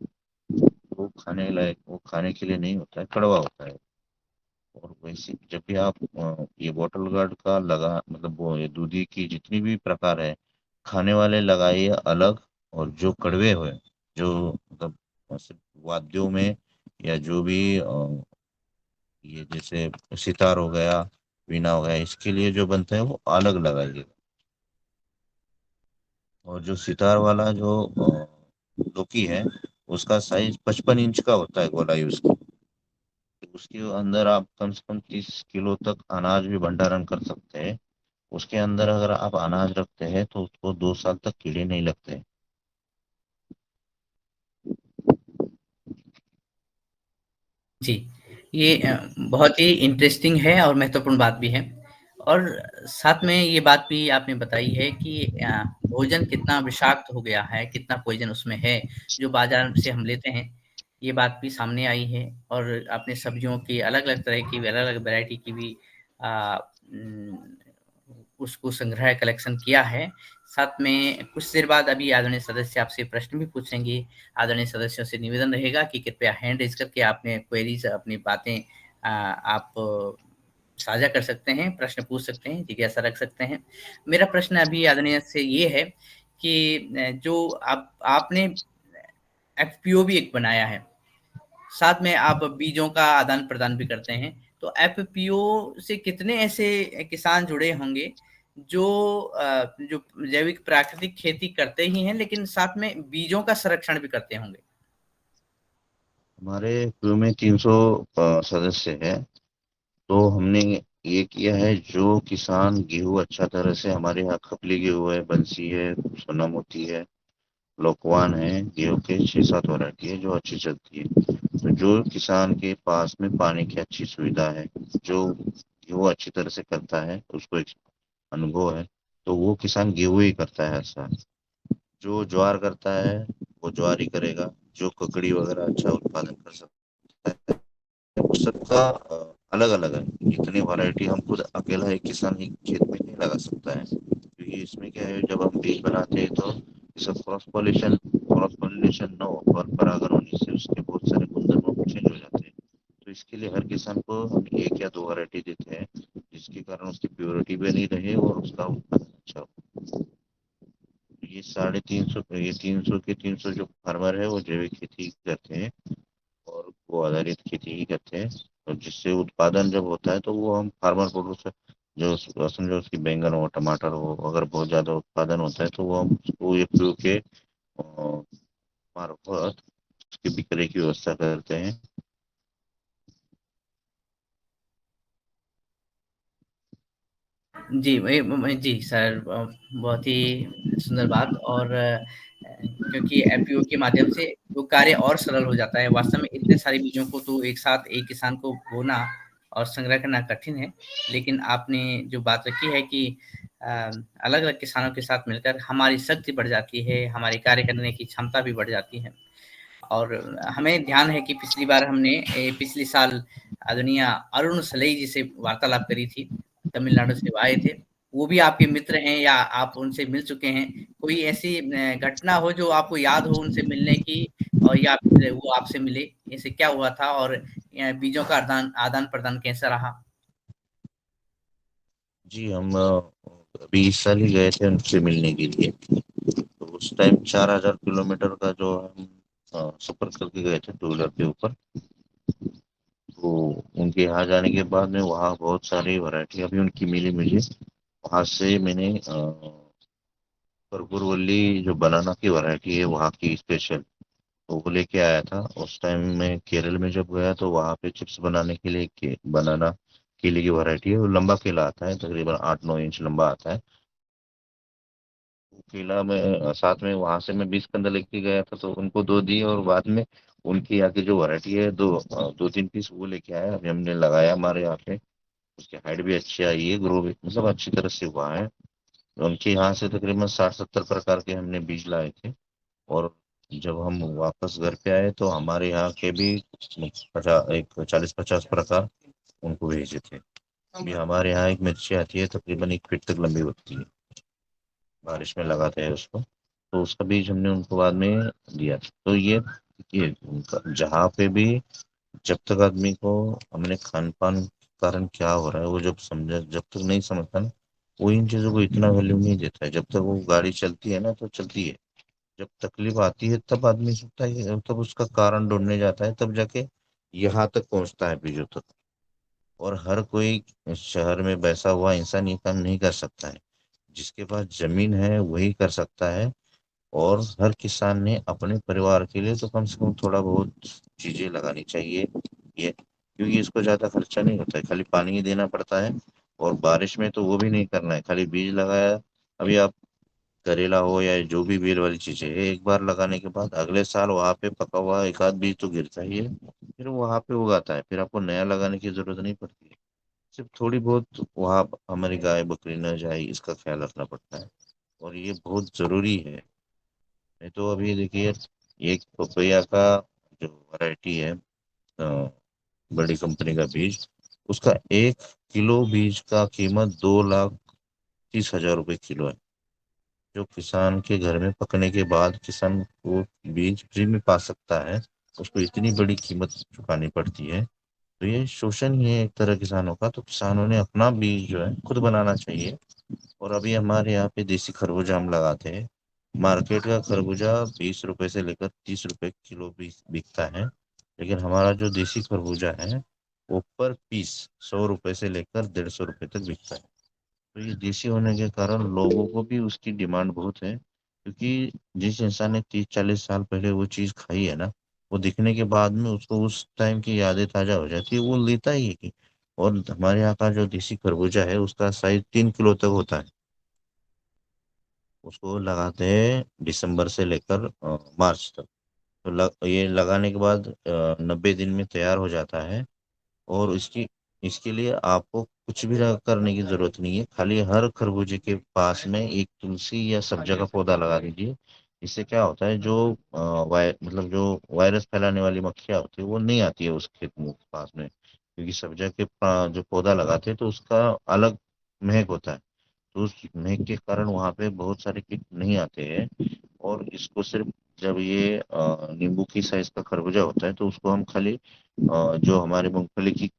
वो खाने लायक, वो खाने के लिए नहीं होता है, कड़वा होता है। और वैसे जब भी आप ये बॉटल गार्ड का लगा, मतलब वो ये दूधी की जितनी भी प्रकार है, खाने वाले लगाइए अलग, और जो कड़वे हुए, जो मतलब सिर्फ वाद्यों में या जो भी ये जैसे सितार हो गया, वीणा हो गया, इसके लिए जो बनते हैं वो अलग लगाइए। और जो सितार वाला जो लोकी है, उसका साइज 55 इंच का होता है, गोलाई उसकी। उसके अंदर आप कम से कम 30 किलो तक अनाज भी भंडारण कर सकते हैं। उसके अंदर अगर आप अनाज रखते हैं तो उसको 2 साल तक कीड़े नहीं लगते। जी, ये बहुत ही इंटरेस्टिंग है और महत्वपूर्ण बात भी है। और साथ में ये बात भी आपने बताई है कि भोजन कितना विषाक्त हो गया है, कितना पॉइज़न उसमें है, जो बाज़ार से हम लेते हैं, ये बात भी सामने आई है। और आपने सब्जियों की अलग-अलग तरह की, अलग-अलग वैरायटी की भी अ, उम, उसको संग्रह कलेक्शन किया है। साथ में कुछ देर बाद अभी आदरणीय सदस्य आपसे प्रश्न भी पूछेंगे। आदरणीय सदस्यों से निवेदन रहेगा कि कृपया हैंड रेज़ करके आपने क्वेरीज़ अपनी बातें आप साझा कर सकते हैं, प्रश्न पूछ सकते हैं, जिज्ञासा रख सकते हैं। मेरा प्रश्न अभी आदरणीय से ये है कि जो आपने एफपीओ भी एक बनाया है, साथ में आप बीजों का आदान-प्रदान भी करते हैं। तो एफपीओ से कितने ऐसे किसान जुड़े होंगे जो जो जैविक प्राकृतिक खेती करते ही हैं, लेकिन साथ में बीजों का संरक्षण भी करते होंगे? हमारे क्रू में 300 सदस्य हैं। तो हमने ये किया है, जो किसान गेहूं अच्छा तरह से, हमारे यहाँ खपली गेहूं है, बंसी है, सोना मोती है, लोकवान है, गेहूं के 6-7 वैरायटी है जो अच्छी चलती है। तो जो किसान के पास में पानी की अच्छी सुविधा है, जो गेहूं अच्छी तरह से करता है, उसको एक अनुभव है, तो वो किसान गेहूं ही करता है हर साल। जो ज्वार करता है वो ज्वार ही करेगा। जो ककड़ी वगैरह अच्छा उत्पादन कर सकता है, वो सबका अलग अलग है। इतनी वैरायटी हम खुद अकेला एक किसान ही खेत में नहीं लगा सकता है, क्योंकि इसमें क्या है, जब हम बीज बनाते हैं तो सब क्रॉस पॉलिनेशन न हो, और परागण होने से उसके बहुत सारे गुणधर्म चेंज हो जाते हैं। तो इसके लिए हर किसान को हम 1 या 2 वैरायटी देते हैं, जिसके कारण उसकी प्योरिटी भी नहीं रहे और उसका उत्पादन अच्छा हो। ये 350, ये 300 जो फार्मर है वो जैविक खेती करते हैं और वो आधारित खेती ही करते हैं। और जिससे उत्पादन जब होता है तो वो हम फार्मर प्रोड्यूसर, जो समझो उसकी बैंगन हो, टमाटर हो, अगर बहुत ज्यादा उत्पादन होता है तो वो हम उसको एफपीओ के मार्फत उसकी बिक्री की व्यवस्था करते हैं। जी, जी सर, बहुत ही सुंदर बात। और क्योंकि एफपीओ के माध्यम से वो कार्य और सरल हो जाता है। वास्तव में इतने सारे बीजों को तो एक साथ एक किसान को बोना और संग्रह करना कठिन है। लेकिन आपने जो बात रखी है कि अलग-अलग किसानों के साथ मिलकर हमारी शक्ति बढ़ जाती है, हमारी कार्य करने की क्षमता भी बढ़ जाती है। और हमें ध्यान है कि पिछली बार हमने पिछले साल आदरणीय अरुण सलेई जी से वार्तालाप करी थी, तमिलनाडु से वो आए थे। वो भी आपके मित्र हैं या आप उनसे मिल चुके हैं? कोई ऐसी घटना हो जो आपको याद हो उनसे मिलने की, और या फिर वो आपसे मिले, ऐसे क्या हुआ था और बीजों का आदान-प्रदान कैसा रहा? जी, हम अभी इस साल ही गए थे उनसे मिलने के लिए। तो उस टाइम 4000 किलोमीटर का जो हम सफर करके गए थे टू व्हीलर के ऊपर। तो उनके यहाँ जाने के बाद में वहाँ बहुत सारी वैरायटी अभी उनकी मिली मुझे। वहाँ से मैंने करकुरवली जो बनाना की वैरायटी है वहाँ की स्पेशल, तो वो लेके आया था। उस टाइम मैं केरल में जब गया तो वहाँ पे चिप्स बनाने के लिए बनाना केले की वैरायटी है। वो लंबा केला आता है, तकरीबन 8-9 इंच लंबा आता है। वो केला में साथ में वहां से मैं 20 कंदा लेके गया था, तो उनको 2 दिए, और बाद में उनकी यहाँ की जो वैरायटी है 2-3 पीस वो लेके आया। अभी हमने लगाया हमारे यहाँ पे। उसकी हाइट भी अच्छी आई है, ग्रो भी मतलब अच्छी तरह से हुआ है। उनके यहाँ से तकरीबन 60-70 प्रकार के हमने बीज लाए थे। और जब हम वापस घर पे आए तो हमारे यहाँ के भी 40-50 प्रकार उनको भेजे थे। अभी हमारे यहाँ एक मिर्ची आती है, तकरीबन 1 फीट तक लंबी होती है, बारिश में लगाते हैं उसको। तो उसका बीज हमने उनको बाद में दिया था। तो ये उनका जहाँ पे भी, जब तक आदमी को हमने खान पान कारण क्या हो रहा है वो जब तक नहीं समझता ना, वो इन चीजों को इतना वैल्यू नहीं देता है। जब तक वो गाड़ी चलती है ना तो चलती है, जब तकलीफ आती है तब आदमी सोचता है, तब उसका कारण ढूंढने जाता है, तब जाके यहाँ तक पहुंचता है बीजों तक। और हर कोई शहर में बैसा हुआ इंसान ये काम नहीं कर सकता है। जिसके पास जमीन है वही कर सकता है। और हर किसान ने अपने परिवार के लिए तो कम से कम थोड़ा बहुत चीजें लगानी चाहिए, ये क्योंकि इसको ज्यादा खर्चा नहीं होता है, खाली पानी ही देना पड़ता है। और बारिश में तो वो भी नहीं करना है, खाली बीज लगाया। अभी आप करेला हो या जो भी बेल वाली चीजें है, एक बार लगाने के बाद अगले साल वहां पे पका हुआ एक आध बीज तो गिरता ही है, फिर वहां पे उगाता है, फिर आपको नया लगाने की जरूरत नहीं पड़ती है। सिर्फ थोड़ी बहुत वहां हमारी गाय बकरी न जाए इसका ख्याल रखना पड़ता है, और ये बहुत जरूरी है। नहीं तो अभी देखिए, एक पपैया का जो वैरायटी है, बड़ी कंपनी का बीज, उसका 1 किलो बीज का कीमत 2,30,000 रुपये किलो है। जो किसान के घर में पकने के बाद किसान को बीज फ्री में पा सकता है, उसको इतनी बड़ी कीमत चुकानी पड़ती है। तो ये शोषण ही है एक तरह किसानों का। तो किसानों ने अपना बीज जो है खुद बनाना चाहिए। और अभी हमारे यहाँ पे देसी खरबूजा हम लगाते हैं। मार्केट का खरबूजा 20 रुपए से लेकर 30 रुपए किलो भी बिकता है, लेकिन हमारा जो देसी खरबूजा है वो पर पीस 100 रुपए से लेकर 150 रुपए तक बिकता है। तो ये देसी होने के कारण लोगों को भी उसकी डिमांड बहुत है, क्योंकि जिस इंसान ने 30-40 साल पहले वो चीज खाई है ना, वो दिखने के बाद में उसको उस टाइम की यादें ताजा हो जाती है, वो लेता ही है कि। और हमारे यहाँ का जो देसी खरबूजा है उसका साइज 3 किलो तक होता है। उसको लगाते हैं दिसंबर से लेकर मार्च तक। तो ये लगाने के बाद 90 दिन में तैयार हो जाता है। और इसके लिए आपको कुछ भी करने की जरूरत नहीं है, खाली हर खरबूजे के पास में एक तुलसी या सब्जा का पौधा लगा दीजिए। इससे क्या होता है, जो मतलब जो वायरस फैलाने वाली मक्खियाँ होती है वो नहीं आती है उस खेत में पास में, क्योंकि सब्जा के जो पौधा लगाते हैं तो उसका अलग महक होता है। तो उस महक के कारण वहां पे बहुत सारे कीट नहीं आते हैं। और इसको सिर्फ जब ये नींबू की साइज का खरबूजा होता है तो उसको हम खाली जो हमारे मूंगफली की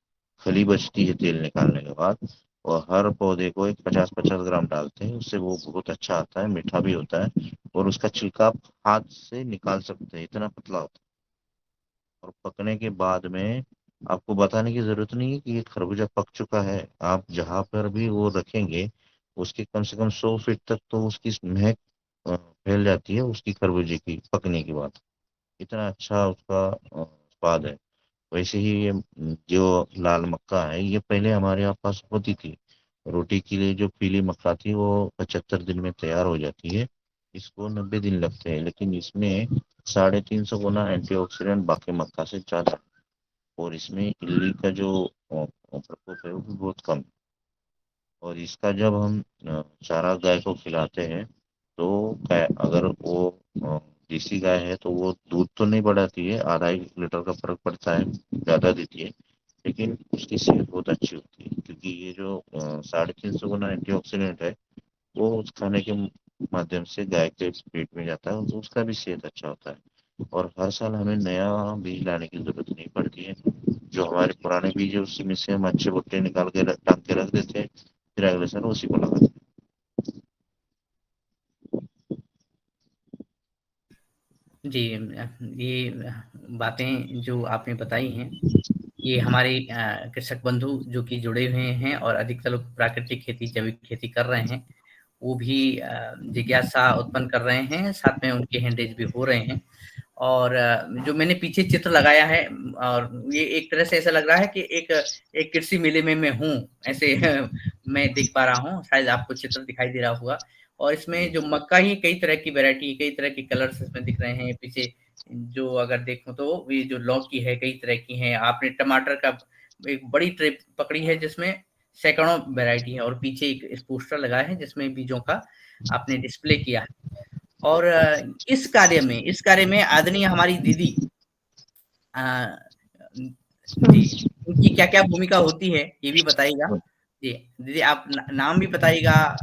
खली बचती है तेल निकालने के बाद, और हर पौधे को एक 50-50 ग्राम डालते हैं, उससे वो बहुत अच्छा आता है, मीठा भी होता है। और उसका छिलका आप हाथ से निकाल सकते हैं, इतना पतला होता है। और पकने के बाद में आपको बताने की जरूरत नहीं है कि ये खरबूजा पक चुका है। आप जहां पर भी वो रखेंगे उसके कम से कम 100 फीट तक तो उसकी महक फैल जाती है उसकी खरबूजे की पकने के बाद। इतना अच्छा उसका स्वाद है। वैसे ही ये जो लाल मक्का है ये पहले हमारे यहाँ पास होती थी। रोटी के लिए जो पीली मक्का थी वो 75 दिन में तैयार हो जाती है। इसको 90 दिन लगते हैं, लेकिन इसमें 350 गुना एंटीऑक्सीडेंट बाकी मक्का से ज्यादा है। और इसमें इल्ली का जो प्रकोप है वो भी बहुत कम है। और इसका जब हम चारा गाय को खिलाते हैं तो अगर वो देसी गाय है तो वो दूध तो नहीं बढ़ाती है, आधा 1 लीटर का फर्क पड़ता है, ज्यादा देती है, लेकिन उसकी सेहत बहुत अच्छी होती है, क्योंकि ये जो 350 गुना एंटीऑक्सीडेंट है वो उस खाने के माध्यम से गाय के पेट में जाता है, तो उसका भी सेहत अच्छा होता है। और हर साल हमें नया बीज लाने की जरूरत नहीं पड़ती है। जो हमारे पुराने बीज है उसी में से हम अच्छे भुट्टे निकाल के टांग के रख देते हैं, फिर अगले साल उसी को लगाते हैं। जी, ये बातें जो आपने बताई हैं, ये हमारे कृषक बंधु जो कि जुड़े हुए हैं और अधिकतर लोग प्राकृतिक खेती, जैविक खेती कर रहे हैं, वो भी जिज्ञासा उत्पन्न कर रहे हैं, साथ में उनके हैंडेज भी हो रहे हैं। और जो मैंने पीछे चित्र लगाया है, और ये एक तरह से ऐसा लग रहा है कि एक कृषि मेले में मैं हूँ, ऐसे मैं देख पा रहा हूँ, शायद आपको चित्र दिखाई दे रहा होगा। और इसमें जो मक्का ही कई तरह की वैरायटी, कई तरह के कलर्स इसमें दिख रहे हैं। पीछे जो अगर देखूं तो ये जो लौकी है कई तरह की है, आपने टमाटर का एक बड़ी ट्रे पकड़ी है जिसमें सैकड़ों वैरायटी है, और पीछे एक पोस्टर लगा है जिसमें बीजों का आपने डिस्प्ले किया है। और इस कार्य में आदरणीय हमारी दीदी, अ, जी, उनकी क्या-क्या भूमिका होती है, ये भी बताइएगा? जी, दीदी आप नाम भी बताइएगा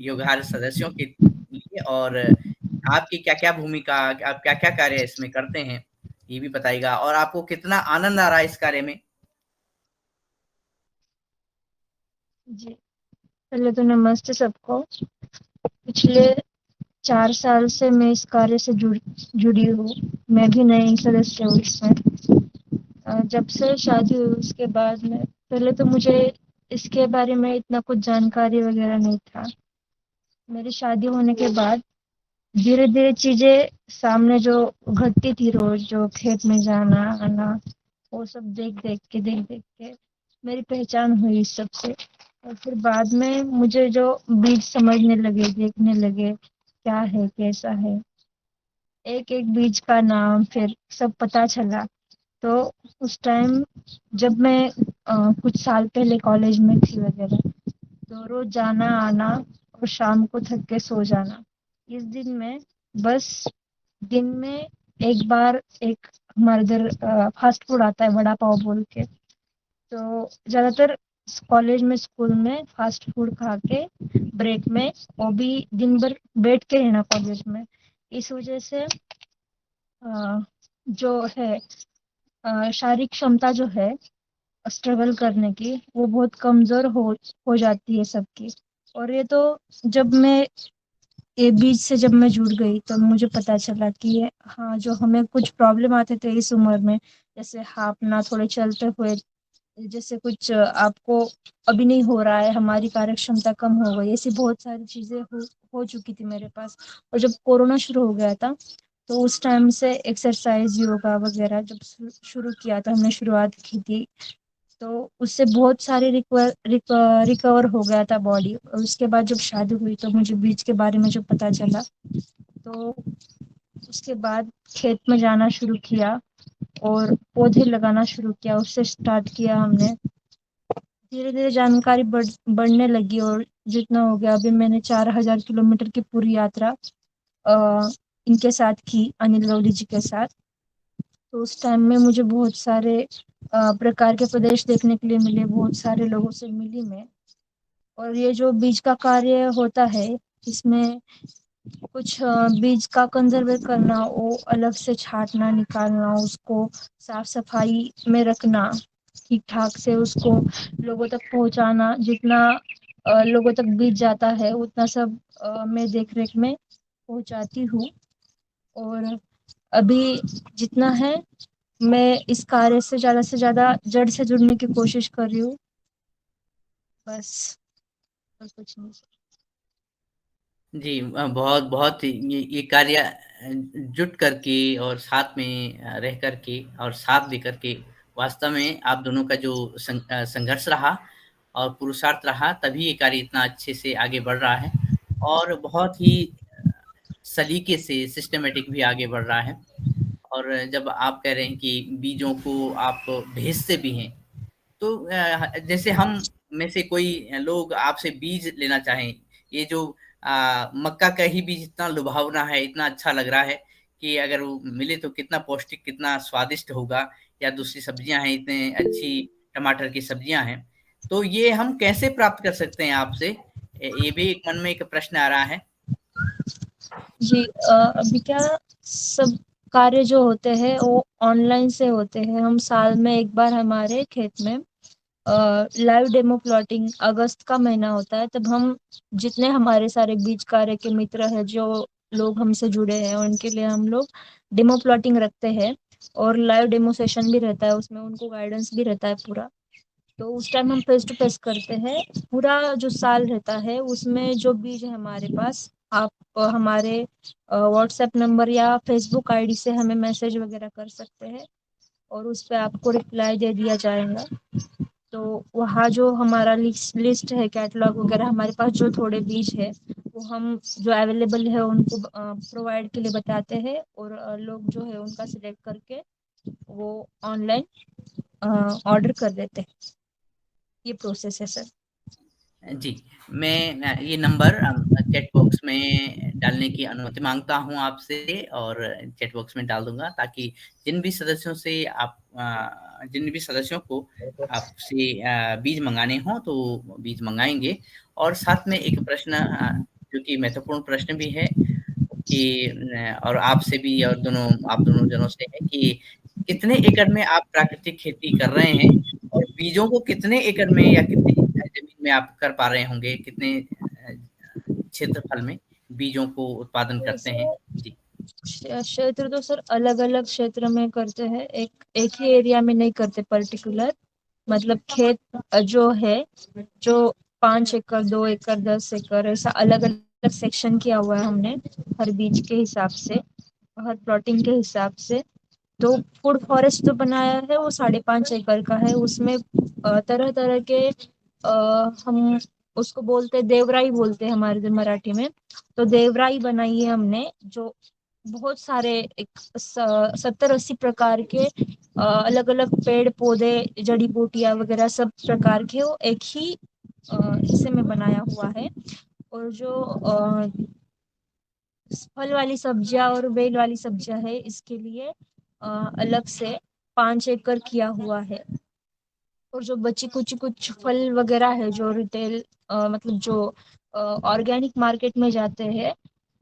योगहार सदस्यों के लिए, और आपकी क्या-क्या भूमिका, आप क्या-क्या कार्य इसमें करते हैं, ये भी बताइएगा, और आपको कितना आनंद आ रहा है इस कार्य में? जी पहले तो नमस्ते सबको। पिछले 4 साल से मैं इस कार्य से जुड़ी हूँ। मैं भी नई सदस्य हूँ इसमें। जब से शादी हुई उसके बाद में पहले तो मुझे इसके बारे में इतना कुछ जानकारी वगैरह नहीं था। मेरी शादी होने के बाद धीरे-धीरे चीज़ें सामने जो घटती थी रोज़, जो खेत में जाना आना, वो सब देख देख के मेरी पहचान हुई इस सब से। और फिर बाद में मुझे जो बीज समझने लगे, देखने लगे, क्या है, कैसा है, एक-एक बीज का नाम फिर सब पता चला। तो उस टाइम जब मैं कुछ साल पहले कॉलेज में थी वगैरह, तो रोज़ जाना आना और शाम को थक के सो जाना। इस दिन में बस दिन में एक बार एक हमारे इधर फास्ट फूड आता है वड़ा पाव बोल के, तो ज़्यादातर कॉलेज में स्कूल में फास्ट फूड खा के ब्रेक में, वो भी दिन भर बैठ के रहना कॉलेज में। इस वजह से जो है शारीरिक क्षमता जो है स्ट्रगल करने की, वो बहुत कमज़ोर हो जाती है सबकी। और ये तो जब मैं ये बीच से जब मैं जुड़ गई तो मुझे पता चला कि ये हाँ, जो हमें कुछ प्रॉब्लम आते थे इस उम्र में, जैसे हाँफना, थोड़े चलते हुए, जैसे कुछ आपको अभी नहीं हो रहा है, हमारी कार्य क्षमता कम हो गई, ऐसी बहुत सारी चीज़ें हो चुकी थी मेरे पास। और जब कोरोना शुरू हो गया था, तो उस टाइम से एक्सरसाइज, योगा वगैरह जब शुरू किया था, हमने शुरुआत की थी, तो उससे बहुत सारे रिकवर हो गया था बॉडी। और उसके बाद जब शादी हुई तो मुझे बीज के बारे में जो पता चला, तो उसके बाद खेत में जाना शुरू किया और पौधे लगाना शुरू किया, उससे स्टार्ट किया हमने। धीरे-धीरे जानकारी बढ़ने लगी और जितना हो गया, अभी मैंने 4000 किलोमीटर की पूरी यात्रा इनके साथ की, अनिल गौली जी के साथ। तो उस टाइम में मुझे बहुत सारे प्रकार के प्रदेश देखने के लिए मिले, बहुत सारे लोगों से मिली मैं। और ये जो बीज का कार्य होता है, इसमें कुछ बीज का कंजर्वेट करना, वो अलग से छाँटना, निकालना, उसको साफ-सफाई में रखना, ठीक-ठाक से उसको लोगों तक पहुँचाना, जितना लोगों तक बीज जाता है, उतना सब मैं देख-रेख में पहुँचाती हूँ। और अभी जितना है, मैं इस कार्य से ज़्यादा जड़ से जुड़ने की कोशिश कर रही हूँ। बस, और कुछ नहीं। जी, बहुत ये कार्य जुट करके और साथ में रह कर के और साथ दे कर के वास्तव में आप दोनों का जो संघर्ष रहा और पुरुषार्थ रहा, तभी ये कार्य इतना अच्छे से आगे बढ़ रहा है और बहुत ही सलीके से सिस्टमैटिक भी आगे बढ़ रहा है। और जब आप कह रहे हैं कि बीजों को आप भेजते भी हैं, तो जैसे हम में से कोई लोग आपसे बीज लेना चाहें, ये जो मक्का का ही बीज इतना लुभावना है, इतना अच्छा लग रहा है कि अगर वो मिले तो कितना पौष्टिक, कितना स्वादिष्ट होगा, या दूसरी सब्जियाँ हैं, इतनी अच्छी टमाटर की सब्जियाँ हैं। तो ये हम कैसे प्राप्त कर सकते हैं आपसे? ये भी एक मन में एक प्रश्न आ रहा है। जी, अभी क्या सब कार्य जो होते हैं वो ऑनलाइन से होते हैं। हम साल में एक बार हमारे खेत में लाइव डेमो प्लॉटिंग अगस्त का महीना होता है, तब हम जितने हमारे सारे बीज कार्य के मित्र हैं, जो लोग हमसे जुड़े हैं, उनके लिए हम लोग डेमो प्लॉटिंग रखते हैं और लाइव डेमो सेशन भी रहता है, उसमें उनको गाइडेंस भी रहता है पूरा। तो उस टाइम हम फेस टू फेस करते हैं। पूरा जो साल रहता है उसमें जो बीज है हमारे पास, आप हमारे व्हाट्सएप नंबर या फेसबुक आईडी से हमें मैसेज वगैरह कर सकते हैं और उस पे आपको रिप्लाई दे दिया जाएगा। तो वहाँ जो हमारा लिस्ट है, कैटलॉग वगैरह, हमारे पास जो थोड़े बीज है वो हम जो अवेलेबल है उनको प्रोवाइड के लिए बताते हैं और लोग जो है उनका सिलेक्ट करके वो ऑनलाइन ऑर्डर कर देते हैं। ये प्रोसेस है सर। जी, मैं ये नंबर चैट बॉक्स में डालने की अनुमति माँगता हूँ आपसे और चैट बॉक्स में डाल दूँगा, ताकि जिन भी सदस्यों से आप जिन भी सदस्यों को आपसे बीज मँगाने हों, तो बीज मँगाएँगे। और साथ में एक प्रश्न जो कि महत्वपूर्ण प्रश्न भी है कि और आपसे भी और आप दोनों जनों से है कि कितने एकड़ में आप प्राकृतिक खेती कर रहे हैं और बीजों को कितने एकड़ में या कितनी ज़मीन में आप कर पा रहे होंगे, कितने क्षेत्रफल में बीजों को उत्पादन करते हैं? जी। क्षेत्र तो सर अलग अलग क्षेत्र में करते हैं, एक ही एरिया में नहीं करते पर्टिकुलर। मतलब खेत जो है, जो 5 एकड़, 2 एकड़, 10 एकड़, ऐसा अलग अलग सेक्शन किया हुआ है हमने, हर बीज के हिसाब से, हर प्लॉटिंग के हिसाब से। तो फूड फॉरेस्ट जो बनाया है वो 5.5 एकड़ का है। उसमें तरह तरह के हम उसको बोलते हैं, देवराई बोलते हैं हमारे मराठी में। तो देवराई बनाई है हमने, जो बहुत सारे 70-80 प्रकार के अलग अलग पेड़ पौधे, जड़ी बूटियां वगैरह सब प्रकार के वो एक ही हिस्से में बनाया हुआ है। और जो फल वाली सब्जियां और बेल वाली सब्जियां है, इसके लिए अलग से 5 एकड़ किया हुआ है। और जो बची कुछ फल वगैरह है, जो रिटेल मतलब जो ऑर्गेनिक मार्केट में जाते हैं,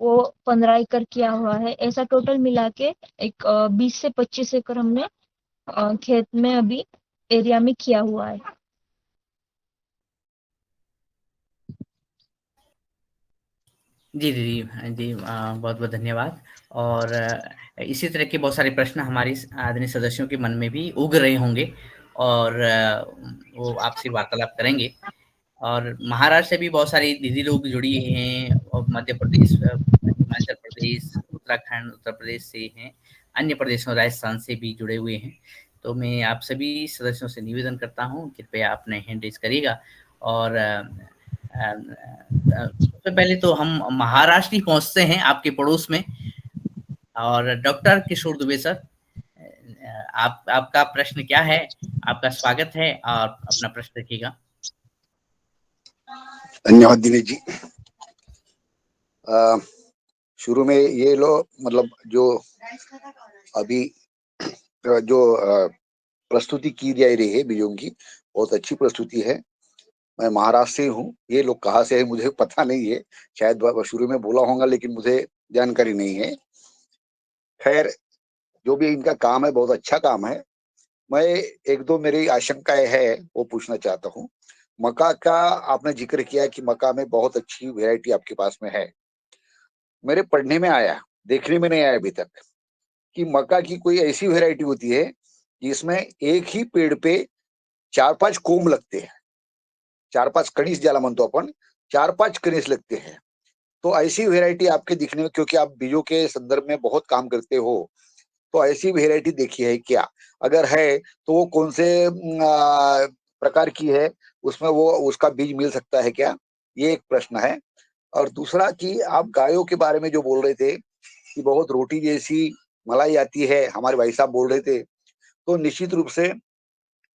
वो 15 एकड़ किया हुआ है। ऐसा टोटल मिला के एक 20 से 25 एकड़ हमने खेत में अभी एरिया में किया हुआ है। जी दीदी, जी बहुत बहुत धन्यवाद। और इसी तरह के बहुत सारे प्रश्न हमारे आदरणीय सदस्यों के मन में भी उग रहे होंगे, और वो आपसे वार्तालाप करेंगे। और महाराष्ट्र से भी बहुत सारी दीदी लोग जुड़ी हैं, और मध्य प्रदेश, हिमाचल प्रदेश, उत्तराखंड, उत्तर प्रदेश से हैं, अन्य प्रदेशों, राजस्थान से भी जुड़े हुए हैं। तो मैं आप सभी सदस्यों से निवेदन करता हूँ, कृपया अपने हैंड रेज करिएगा। और सबसे पहले तो हम महाराष्ट्र ही पहुंचते हैं, आपके पड़ोस में। और डॉक्टर किशोर दुबे सर, आपका प्रश्न क्या है? आपका स्वागत है, और अपना प्रश्न रखिएगा। धन्यवाद दिनेश जी। शुरू में ये लो, मतलब जो अभी जो प्रस्तुति की जा रही है बीजों की, बहुत अच्छी प्रस्तुति है। मैं महाराष्ट्र से हूँ। ये लोग कहाँ से है मुझे पता नहीं है, शायद शुरू में बोला होगा लेकिन मुझे जानकारी नहीं है। खैर, जो भी इनका काम है बहुत अच्छा काम है। मैं एक दो मेरी आशंकाएं है वो पूछना चाहता हूँ। मक्का का आपने जिक्र किया कि मक्का में बहुत अच्छी वैरायटी आपके पास में है। मेरे पढ़ने में आया, देखने में नहीं आया अभी तक, कि मक्का की कोई ऐसी वैरायटी होती है जिसमें एक ही पेड़ पे 4-5 कोम लगते हैं, 4-5 कणीस ज्याला म्हणतो अपन, 4-5 कणीस लगते हैं। तो ऐसी वैरायटी आपके दिखने में, क्योंकि आप बीजों के संदर्भ में बहुत काम करते हो, तो ऐसी वैरायटी देखी है क्या? अगर है तो वो कौन से प्रकार की है, उसमें वो उसका बीज मिल सकता है क्या? ये एक प्रश्न है। और दूसरा कि आप गायों के बारे में जो बोल रहे थे कि बहुत रोटी जैसी मलाई आती है, हमारे भाई साहब बोल रहे थे, तो निश्चित रूप से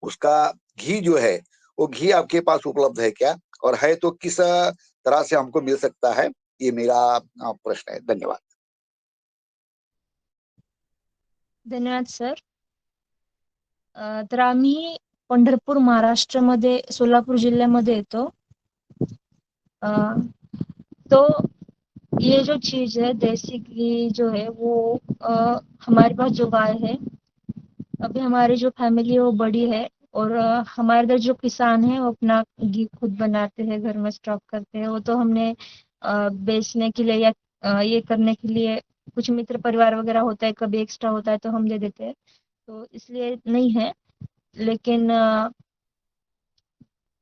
उसका घी जो है वो घी आपके पास उपलब्ध है क्या? और है तो किस तरह से हमको मिल सकता है? ये मेरा प्रश्न है। धन्यवाद। धन्यवाद सर। तर आम्ही पंढरपूर महाराष्ट्रामध्ये, सोलापूर जिल्ह्यामध्ये येतो। तो ये जो चीज है, देसी घी जो है वो हमारे पास जो गाय है, अभी हमारी जो फैमिली है वो बड़ी है, और हमारे इधर जो किसान है वो अपना घी खुद बनाते हैं, घर में स्टॉक करते हैं। वो तो हमने बेचने के लिए या ये करने के लिए, कुछ मित्र परिवार वगैरह होता है, कभी एक्स्ट्रा होता है तो हम दे देते हैं, तो इसलिए नहीं है। लेकिन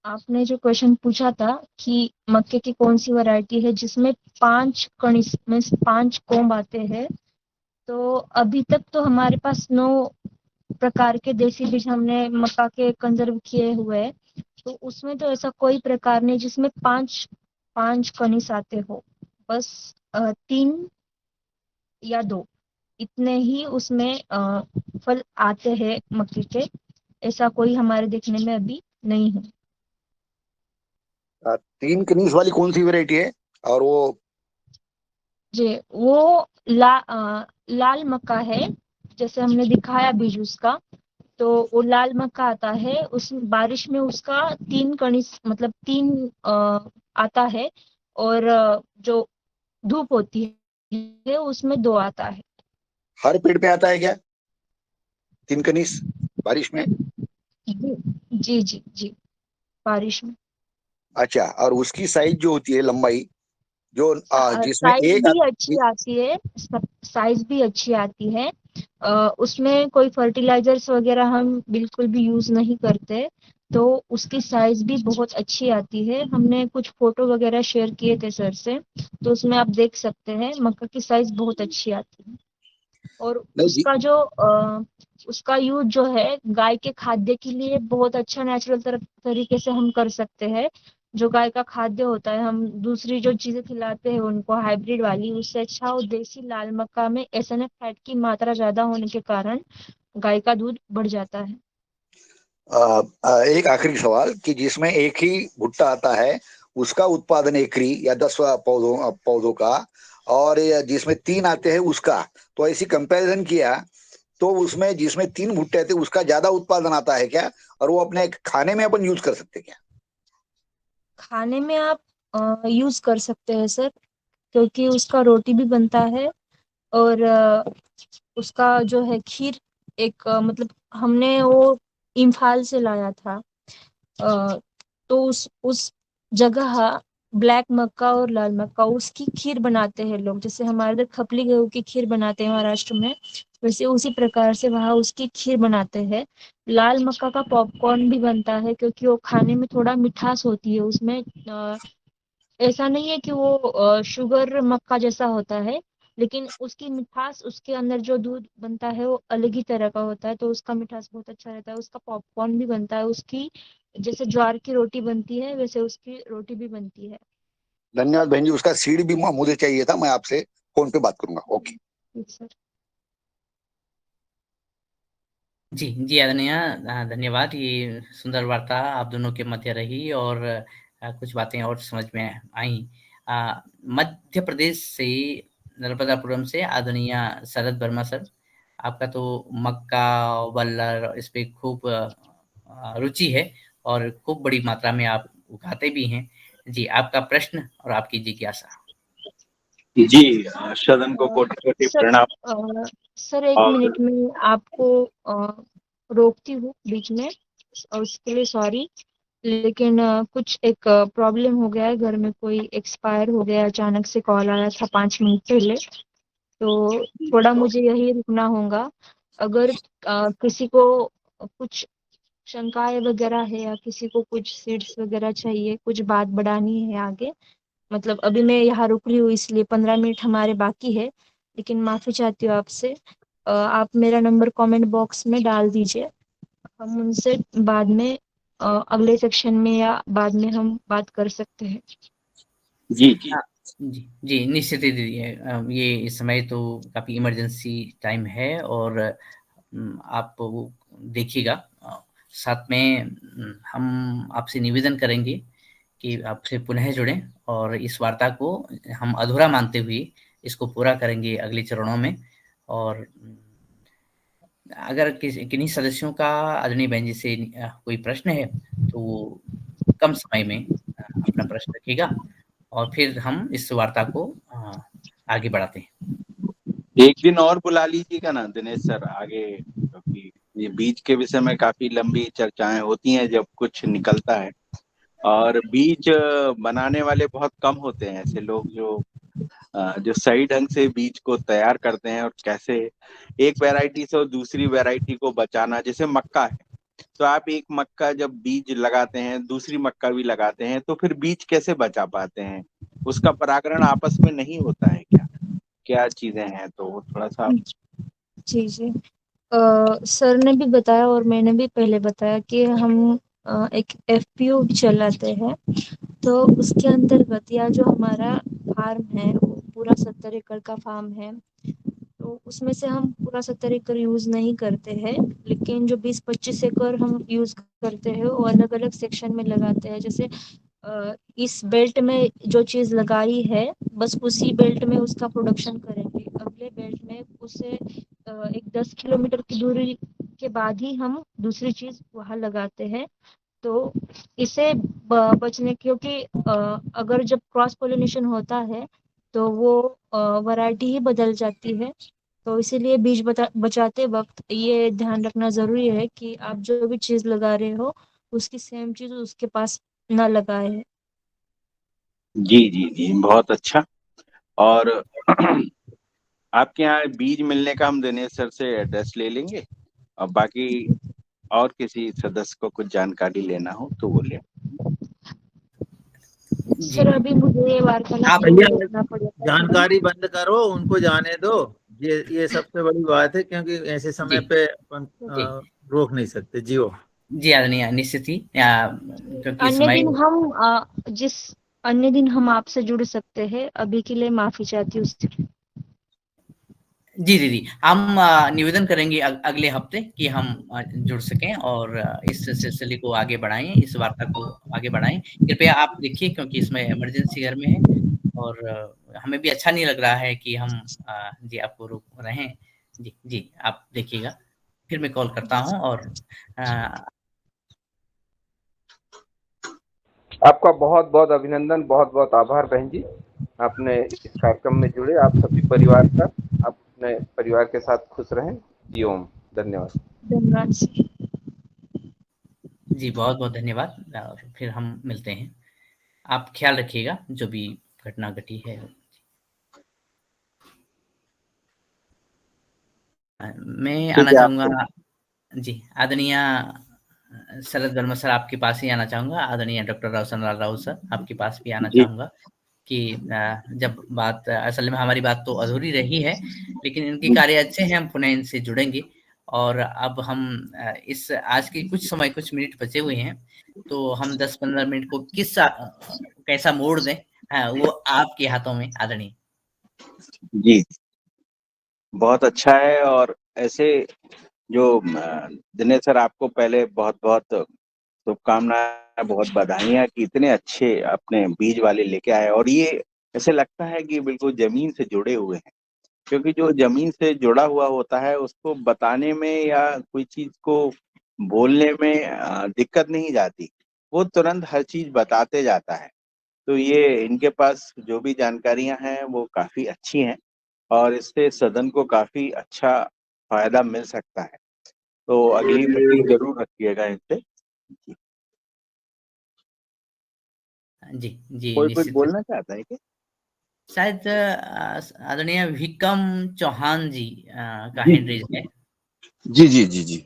आपने जो क्वेश्चन पूछा था कि मक्के की कौन सी वैरायटी है जिसमें 5 कणीस में 5 कोम्ब आते हैं, तो अभी तक तो हमारे पास 9 प्रकार के देसी बीज हमने मक्का के कंजर्व किए हुए हैं। तो उसमें तो ऐसा कोई प्रकार नहीं जिसमें 5 कणीस आते हो। बस 3 या 2 इतने ही उसमें फल आते हैं मक्के के। ऐसा कोई हमारे देखने में अभी नहीं है। 3 कनीस वाली कौन सी वैरायटी है? और वो जी, वो लाल मक्का है, जैसे हमने दिखाया बीज उसका। तो वो लाल मक्का आता है, उस बारिश में उसका 3 कणीस, मतलब 3 आता है। और जो धूप होती है उसमें 2 आता है। हर पेड़ पे आता है क्या 3 कनीस बारिश में? जी जी जी, बारिश में। अच्छा, और उसकी साइज जो होती है, लंबाई जो जिसमें साइज एक भी अच्छी आती है, साइज भी अच्छी आती है। उसमें कोई फर्टिलाइजर्स वगैरह हम बिल्कुल भी यूज नहीं करते, तो उसकी साइज भी बहुत अच्छी आती है। हमने कुछ फोटो वगैरह शेयर किए थे सर से, तो उसमें आप देख सकते हैं मक्का की साइज बहुत अच्छी आती है। और नहीं जी। उसका यूज जो है गाय के खाद्य के लिए बहुत अच्छा नेचुरल तरीके से हम कर सकते हैं। जो गाय का खाद्य होता है, हम दूसरी जो चीजें खिलाते हैं उनको हाइब्रिड वाली, उससे अच्छा वो देसी लाल मक्का में एसएनएफ फैट की मात्रा ज्यादा होने के कारण गाय का दूध बढ़ जाता है। एक आखिरी सवाल कि जिसमें एक ही भुट्टा आता है, उसका उत्पादन एकरी या 10 पौधों पौधों का, और जिसमें 3 आते हैं उसका, तो ऐसी कंपैरिजन किया तो उसमें जिसमें 3 भुट्टे आते हैं उसका ज्यादा उत्पादन आता है क्या, और वो अपने खाने में अपन यूज कर सकते हैं क्या? खाने में आप यूज कर सकते हैं सर, क्योंकि उसका रोटी भी बनता है। और उसका जो है खीर, एक मतलब हमने वो इम्फाल से लाया था। अ, तो उस जगह ब्लैक मक्का और लाल मक्का उसकी खीर बनाते हैं लोग, जैसे हमारे इधर खपली गेहूं की खीर बनाते हैं महाराष्ट्र में, वैसे उसी प्रकार से वहाँ उसकी खीर बनाते हैं। लाल मक्का का पॉपकॉर्न भी बनता है, क्योंकि वो खाने में थोड़ा मिठास होती है उसमें। ऐसा नहीं है कि वो शुगर मक्का जैसा होता है, लेकिन उसकी मिठास, उसके अंदर जो दूध बनता है वो अलग ही तरह का होता है, तो उसका मिठास बहुत अच्छा रहता है। उसका पॉपकॉर्न भी बनता है, उसकी जैसे ज्वार की रोटी बनती है वैसे उसकी रोटी भी बनती है। धन्यवाद बहन जी, उसका सीड भी मुझे चाहिए था, मैं आपसे फोन पे बात करूंगा। ओके। ठीक सर। जी, जी आदरणीय, धन्यवाद। ये सुंदर वार्ता आप दोनों के मध्य रही और कुछ बातें और समझ में आई। मध्य प्रदेश से, नर्मदापुरम से आदरणीय शरद वर्मा सर, आपका तो मक्का, वल्लर इस पे खूब रुचि है और खूब बड़ी मात्रा में आप उगाते भी हैं। जी, आपका प्रश्न और आपकी जिज्ञासा। जी, सदन को कोटि-कोटि सर, प्रणाम। सर एक और मिनट में आपको रोकती हूँ बीच में, और उसके लिए सॉरी। लेकिन कुछ एक प्रॉब्लम हो गया है, घर में कोई एक्सपायर हो गया, अचानक से कॉल आया था 5 मिनट पहले, तो थोड़ा मुझे यही रुकना होगा। अगर किसी को कुछ शंकाएं वगैरह है, या किसी को कुछ सीट्स वगैरह चाहिए, कुछ बात बढ़ानी है आगे, मतलब अभी मैं यहाँ रुक रही हूँ इसलिए 15 मिनट हमारे बाकी है, लेकिन माफी चाहती हूँ आपसे। आप मेरा नंबर कमेंट बॉक्स में डाल दीजिए, हम उनसे बाद में अगले सेक्शन में या बाद में हम बात कर सकते हैं। जी, जी। हाँ, जी, जी, निश्चित ही दीजिए। ये इस समय तो काफ़ी इमरजेंसी टाइम है और आप वो देखिएगा। साथ में हम आपसे निवेदन करेंगे कि आपसे पुनः जुड़ें और इस वार्ता को हम अधूरा मानते हुए इसको पूरा करेंगे अगले चरणों में। और अगर किन्हीं सदस्यों का आदरणीय बहन जी से कोई प्रश्न है, तो वो कम समय में अपना प्रश्न रखिएगा और फिर हम इस वार्ता को आगे बढ़ाते हैं। एक दिन और बुला लीजिएगा ना दिनेश सर आगे, क्योंकि ये बीज के विषय में काफ़ी लंबी चर्चाएँ होती हैं जब कुछ निकलता है, और बीज बनाने वाले बहुत कम होते हैं ऐसे लोग जो सही ढंग से बीज को तैयार करते हैं और कैसे एक वैरायटी से और दूसरी वैरायटी को बचाना। जैसे मक्का है, तो आप एक मक्का जब बीज लगाते हैं, दूसरी मक्का भी लगाते हैं, तो फिर बीज कैसे बचा पाते हैं? उसका परागण आपस में नहीं होता है क्या? क्या चीजें हैं, तो वो थोड़ा-सा। जी जी, सर ने भी बताया और मैंने भी पहले बताया कि हम एक एफपीओ चलाते हैं, तो उसके अंतर्गत या जो हमारा फार्म है वो पूरा 70 एकड़ का फार्म है, तो उसमें से हम पूरा 70 एकड़ यूज नहीं करते हैं, लेकिन जो 20-25 एकड़ हम यूज करते हैं वो अलग अलग सेक्शन में लगाते हैं। जैसे इस बेल्ट में जो चीज लगाई है, बस उसी बेल्ट में उसका प्रोडक्शन करेंगे। अगले बेल्ट में उसे एक 10 किलोमीटर की दूरी के बाद ही हम दूसरी चीज वहां लगाते हैं। तो इसे बचने, क्योंकि अगर जब क्रॉस पोलिनेशन होता है तो वो वैरायटी ही बदल जाती है, तो इसीलिए बीज बचाते वक्त ये ध्यान रखना जरूरी है कि आप जो भी चीज लगा रहे हो उसकी सेम चीज उसके पास ना लगाए। जी जी जी, बहुत अच्छा। और आपके यहाँ बीज मिलने का हम दिनेश सर से एड्रेस ले लेंगे, और बाकी और किसी सदस्य को कुछ जानकारी लेना हो तो वो ले। जी सर अभी मुझे ये वार्तालाप आप दूर भैया रखना पड़ेगा थोड़ा। जानकारी बंद करो, उनको जाने दो। ये सबसे बड़ी बात है, क्योंकि ऐसे समय जी पे अपन जी रोक नहीं सकते। जियो जी आदरणीय, निश्चित ही क्योंकि अन्य समय दिन हम जिस अन्य दिन हम आपसे जुड़ सकते हैं। अभी के लिए माफी चाहती हूँ उसके लिए। जी दीदी, हम निवेदन करेंगे अगले हफ्ते कि हम जुड़ सकें और इस सिलसिले को आगे बढ़ाएं, इस वार्ता को आगे बढ़ाएं। कृपया आप देखिए, क्योंकि इसमें इमरजेंसी घर में है और हमें भी अच्छा नहीं लग रहा है कि हम जी आपको रोक रहे हैं। जी जी, आप देखिएगा, फिर मैं कॉल करता हूं। और आपका बहुत बहुत अभिनंदन, बहुत बहुत आभार बहन जी, आपने इस कार्यक्रम में जुड़े। आप सभी परिवार का, आप अपने परिवार के साथ खुश रहें। जी ओम, धन्यवाद। धन्यवाद सर। जी बहुत बहुत धन्यवाद, और फिर हम मिलते हैं। आप ख्याल रखिएगा जो भी घटना घटी है। मैं ठीक आना है चाहूँगा। आपको। जी, आदरणीय शरद वर्मा सर, आपके पास ही आना चाहूँगा। आदरणीय डॉक्टर रोशन लाल राउत सर, आपके पास भी आना जी चाहूँगा कि जब बात असल में हमारी बात तो अधूरी रही है, लेकिन इनके कार्य अच्छे हैं, हम पुनः इनसे जुड़ेंगे। और अब हम इस आज के कुछ समय, कुछ मिनट बचे हुए हैं, तो हम 10-15 मिनट को कैसा मोड़ दें, वो आपके हाथों में आदरणीय। जी, बहुत अच्छा है। और ऐसे जो दिनेश सर, आपको पहले बहुत बहुत शुभकामनाएं, बहुत बधाइयां कि इतने अच्छे अपने बीज वाले लेके आए। और ये ऐसे लगता है कि बिल्कुल जमीन से जुड़े हुए हैं, क्योंकि जो जमीन से जुड़ा हुआ होता है उसको बताने में या कोई चीज को बोलने में दिक्कत नहीं जाती, वो तुरंत हर चीज बताते जाता है। तो ये इनके पास जो भी जानकारियां हैं वो काफी अच्छी हैं, और इससे सदन को काफी अच्छा फायदा मिल सकता है। तो अगली मीटिंग जरूर रखिएगा इनसे। जी जी, कोई कुछ निश्चित। बोलना चाहता है क्या? शायद आदरणीय विक्रम चौहान जी का जी हैंड रेज है। जी जी जी जी।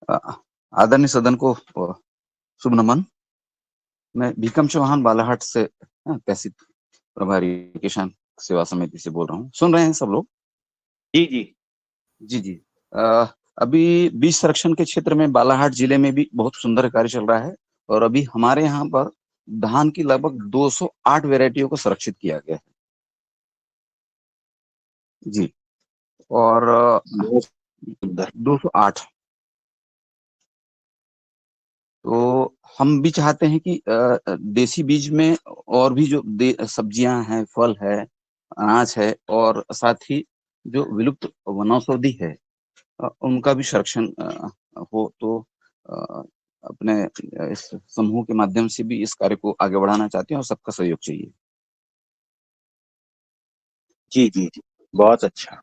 आदरणीय सदन को शुभ नमन। मैं भीकम चौहान बालाहाट से तहसील प्रभारी किसान सेवा समिति से बोल रहा हूँ। सुन रहे हैं सब लोग? जी जी जी जी। अभी बीज संरक्षण के क्षेत्र में बालाहाट जिले में भी बहुत सुंदर कार्य चल रहा है, और अभी हमारे यहाँ पर धान की लगभग 208 वैरायटियों को संरक्षित किया गया है। जी। और बहुत सुंदर। 208। तो हम भी चाहते हैं कि देसी बीज में और भी जो सब्जियां हैं, फल है, अनाज है, और साथ ही जो विलुप्त वनौषधि है उनका भी संरक्षण हो। तो अ, अपने इस समूह के माध्यम से भी इस कार्य को आगे बढ़ाना चाहते हैं, और सबका सहयोग चाहिए। जी जी जी, बहुत अच्छा।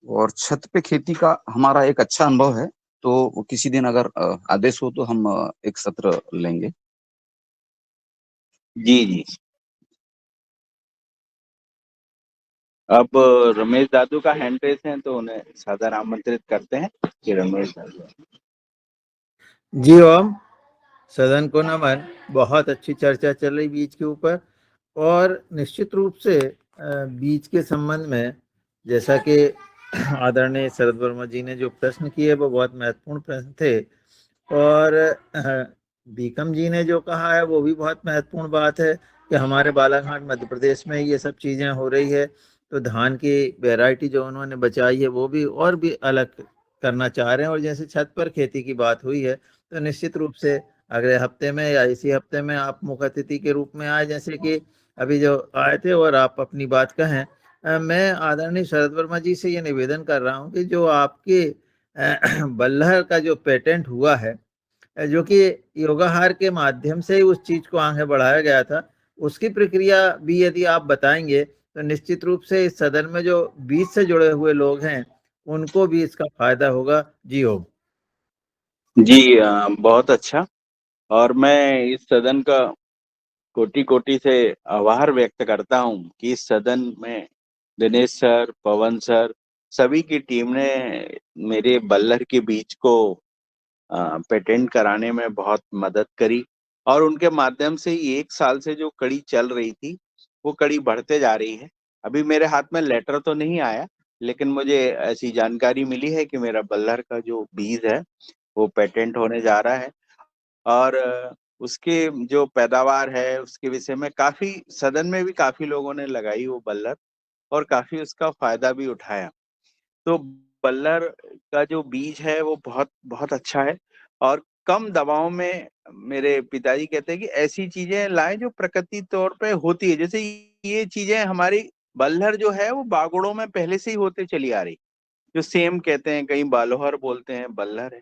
और छत पे खेती का हमारा एक अच्छा अनुभव है, तो किसी दिन अगर आदेश हो तो हम एक सत्र लेंगे। जी जी। अब रमेश दादू का हैंड रेस है, तो उन्हें सादर आमंत्रित करते हैं कि रमेश दादू। जी ओम, सदन को नमन। बहुत अच्छी चर्चा चल रही बीज के ऊपर, और निश्चित रूप से बीज के संबंध में, जैसा कि आदरणीय शरद वर्मा जी ने जो प्रश्न किए वो बहुत महत्वपूर्ण प्रश्न थे, और बीकम जी ने जो कहा है वो भी बहुत महत्वपूर्ण बात है कि हमारे बालाघाट मध्य प्रदेश में ये सब चीज़ें हो रही है। तो धान की वैरायटी जो उन्होंने बचाई है वो भी और भी अलग करना चाह रहे हैं। और जैसे छत पर खेती की बात हुई है, तो निश्चित रूप से अगले हफ्ते में या इसी हफ्ते में आप मुख्य अतिथि के रूप में आए, जैसे कि अभी जो आए थे, और आप अपनी बात कहें। मैं आदरणीय शरद वर्मा जी से ये निवेदन कर रहा हूँ कि जो आपके बल्लहर का जो पेटेंट हुआ है, जो कि योगाहार के माध्यम से ही उस चीज को आगे बढ़ाया गया था, उसकी प्रक्रिया भी यदि आप बताएंगे तो निश्चित रूप से इस सदन में जो बीज से जुड़े हुए लोग हैं उनको भी इसका फायदा होगा। जी हो। जी बहुत अच्छा। और मैं इस सदन का कोटि कोटि से आभार व्यक्त करता हूं कि इस सदन में दिनेश सर, पवन सर, सभी की टीम ने मेरे बल्लर के बीज को पेटेंट कराने में बहुत मदद करी और उनके माध्यम से ही 1 साल से जो कड़ी चल रही थी वो कड़ी बढ़ते जा रही है। अभी मेरे हाथ में लेटर तो नहीं आया, लेकिन मुझे ऐसी जानकारी मिली है कि मेरा बल्लर का जो बीज है वो पेटेंट होने जा रहा है और उसके जो पैदावार है उसके विषय में काफी सदन में भी काफी लोगों ने लगाई वो बल्लर और काफी उसका फायदा भी उठाया। तो बल्लर का जो बीज है वो बहुत बहुत अच्छा है और कम दबाव में मेरे पिताजी कहते हैं कि ऐसी चीजें लाएं जो प्रकृति तौर पे होती है। जैसे ये चीजें हमारी बल्लर जो है वो बागड़ों में पहले से ही होते चली आ रही, जो सेम कहते हैं, कहीं बालोहर बोलते हैं, बल्लर है,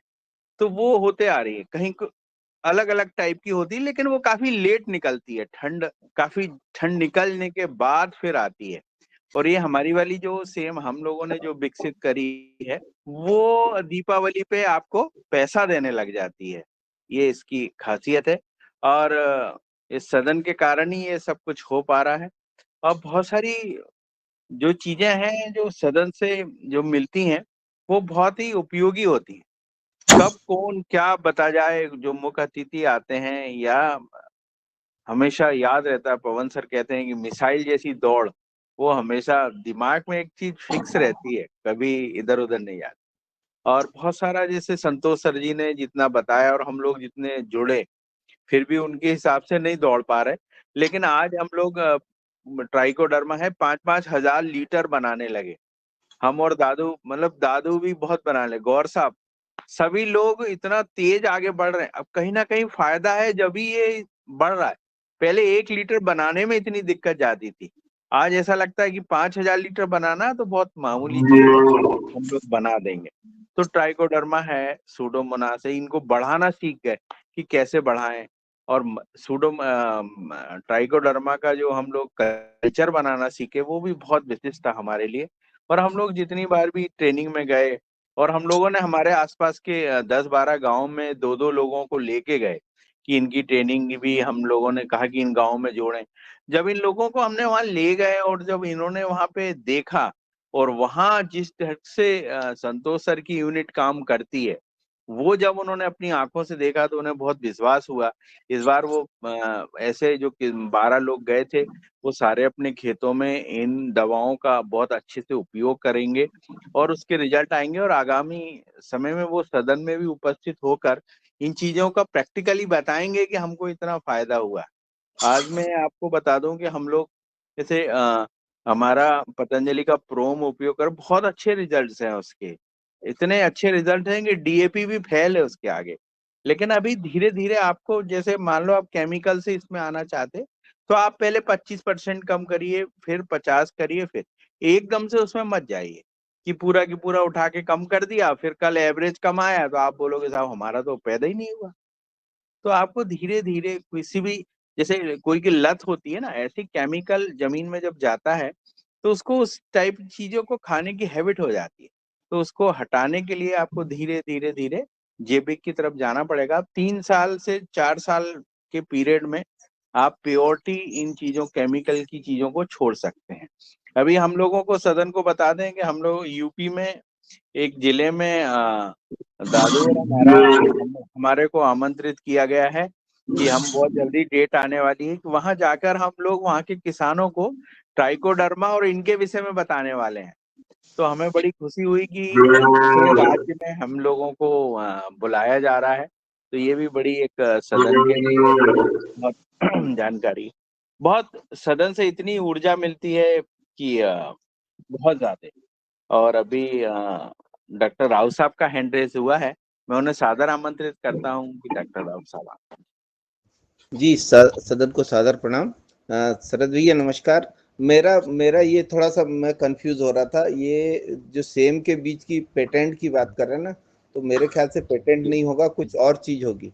तो वो होते आ रही है। कहीं अलग अलग टाइप की होती है लेकिन वो काफी लेट निकलती है, काफी ठंड निकलने के बाद फिर आती है। और ये हमारी वाली जो सेम हम लोगों ने जो विकसित करी है वो दीपावली पे आपको पैसा देने लग जाती है, ये इसकी खासियत है। और इस सदन के कारण ही ये सब कुछ हो पा रहा है। और बहुत सारी जो चीजें हैं जो सदन से जो मिलती हैं वो बहुत ही उपयोगी होती हैं। कब कौन क्या बता जाए, जो मुख्य अतिथि आते हैं, या हमेशा याद रहता है, पवन सर कहते हैं कि मिसाइल जैसी दौड़, वो हमेशा दिमाग में एक चीज फिक्स रहती है, कभी इधर उधर नहीं जाती। और बहुत सारा जैसे संतोष सर जी ने जितना बताया और हम लोग जितने जुड़े फिर भी उनके हिसाब से नहीं दौड़ पा रहे, लेकिन आज हम लोग ट्राइकोडर्मा है 5-5 हजार लीटर बनाने लगे। हम और दादू, मतलब दादू भी बहुत बना ले, गौर साहब, सभी लोग इतना तेज आगे बढ़ रहे हैं। अब कहीं ना कहीं फायदा है जब भी ये बढ़ रहा है। पहले 1 लीटर बनाने में इतनी दिक्कत जाती थी, आज ऐसा लगता है कि 5,000 लीटर बनाना तो बहुत मामूली चीज है, हम लोग बना देंगे। तो ट्राइकोडर्मा है, सूडोमोनास है, इनको बढ़ाना सीख गए कि कैसे बढ़ाएं। और ट्राइकोडर्मा का जो हम लोग कल्चर बनाना सीखे वो भी बहुत विशिष्ट था हमारे लिए। और हम लोग जितनी बार भी ट्रेनिंग में गए और हम लोगों ने हमारे आसपास के 10-12 गांव में 2-2 लोगों को लेके गए कि इनकी ट्रेनिंग भी हम लोगों ने कहा कि इन गांव में जोड़ें। जब इन लोगों को हमने वहां ले गए और जब इन्होंने वहां पे देखा और वहां जिस तरह से संतोष सर की यूनिट काम करती है, वो जब उन्होंने अपनी आंखों से देखा तो उन्हें बहुत विश्वास हुआ। इस बार वो ऐसे जो 12 लोग गए थे वो सारे अपने खेतों में इन दवाओं का बहुत अच्छे से उपयोग करेंगे और उसके रिजल्ट आएंगे और आगामी समय में वो सदन में भी उपस्थित होकर इन चीजों का प्रैक्टिकली बताएंगे कि हमको इतना फायदा हुआ। आज मैं आपको बता दूं कि हम लोग जैसे हमारा पतंजलि का प्रोम उपयोग कर बहुत अच्छे रिजल्ट्स हैं उसके, इतने अच्छे रिजल्ट हैं कि डीएपी भी फेल है उसके आगे। लेकिन अभी धीरे धीरे आपको, जैसे मान लो आप केमिकल से इसमें आना चाहते तो आप पहले 25% कम करिए, फिर 50 करिए, फिर एकदम से उसमें मत जाइए कि पूरा की पूरा उठा के कम कर दिया, फिर कल एवरेज कम आया तो आप बोलोगे साहब हमारा तो पैदा ही नहीं हुआ। तो आपको धीरे धीरे किसी भी, जैसे कोई की लत होती है ना, ऐसे केमिकल जमीन में जब जाता है तो उसको उस टाइप चीजों को खाने की हैबिट हो जाती है। तो उसको हटाने के लिए आपको धीरे धीरे धीरे जैविक की तरफ जाना पड़ेगा। 3 साल से 4 साल के पीरियड में आप प्योरिटी इन चीजों, केमिकल की चीजों को छोड़ सकते हैं। अभी हम लोगों को सदन को बता दें कि हम लोग यूपी में एक जिले में दादू और हमारे को आमंत्रित किया गया है कि हम बहुत जल्दी डेट आने वाली है कि वहां जाकर हम लोग वहां के किसानों को ट्राइकोडर्मा और इनके विषय में बताने वाले हैं। तो हमें बड़ी खुशी हुई कि पूरे राज्य में हम लोगों को बुलाया जा रहा है। तो ये भी बड़ी एक सदन के लिए बहुत जानकारी। बहुत सदन से इतनी ऊर्जा मिलती है कि बहुत ज्यादा। और अभी डॉक्टर राव साहब का हैंड रेस हुआ है, मैं उन्हें सादर आमंत्रित करता हूँ कि डॉक्टर राव साहब। जी सदन को सादर प्रणाम। शरद भैया नमस्कार। मेरा मेरा ये थोड़ा सा मैं कंफ्यूज हो रहा था, ये जो सेम के बीच की पेटेंट की बात कर रहे हैं ना, तो मेरे ख्याल से पेटेंट नहीं होगा, कुछ और चीज होगी,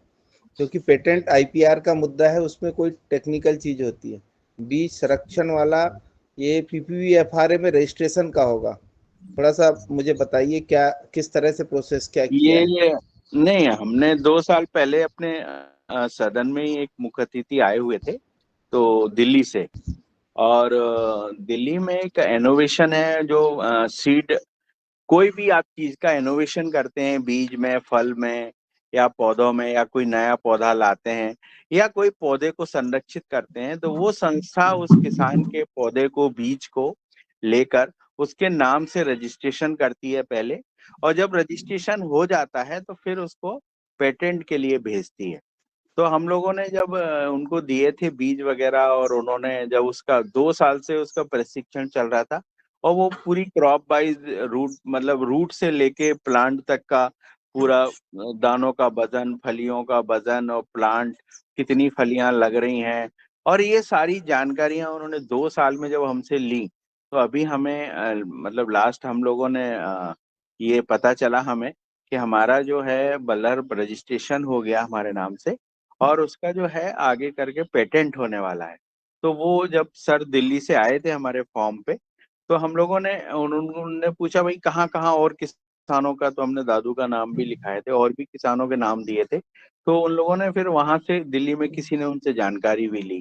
क्योंकि पेटेंट आईपीआर का मुद्दा है, उसमें कोई टेक्निकल चीज होती है। बीज संरक्षण वाला ये पीपीवीएफआरए में रजिस्ट्रेशन का होगा। थोड़ा सा मुझे बताइए क्या, किस तरह से प्रोसेस क्या किया है। ये नहीं, हमने 2 साल पहले अपने सदन में ही एक मुख्य अतिथि आए हुए थे तो दिल्ली से। और दिल्ली में एक इनोवेशन है जो सीड, कोई भी आप चीज का इनोवेशन करते हैं, बीज में, फल में या पौधों में, या कोई नया पौधा लाते हैं या कोई पौधे को संरक्षित करते हैं, तो वो संस्था उस किसान के पौधे को, बीज को लेकर उसके नाम से रजिस्ट्रेशन करती है पहले, और जब रजिस्ट्रेशन हो जाता है तो फिर उसको पेटेंट के लिए भेजती है। तो हम लोगों ने जब उनको दिए थे बीज वगैरह, और उन्होंने जब उसका 2 साल से उसका प्रशिक्षण चल रहा था, और वो पूरी क्रॉप वाइज रूट, मतलब रूट से लेके प्लांट तक का पूरा दानों का वजन, फलियों का वजन, और प्लांट कितनी फलियां लग रही हैं, और ये सारी जानकारियां उन्होंने 2 साल में जब हमसे ली, तो अभी हमें मतलब लास्ट हम लोगों ने ये पता चला हमें कि हमारा जो है बलर रजिस्ट्रेशन हो गया हमारे नाम से, और उसका जो है आगे करके पेटेंट होने वाला है। तो वो जब सर दिल्ली से आए थे हमारे फॉर्म पे, तो हम लोगों ने, उन्होंने पूछा भाई कहाँ कहाँ और किसानों का, तो हमने दादू का नाम भी लिखाए थे और भी किसानों के नाम दिए थे। तो उन लोगों ने फिर वहां से दिल्ली में किसी ने उनसे जानकारी भी ली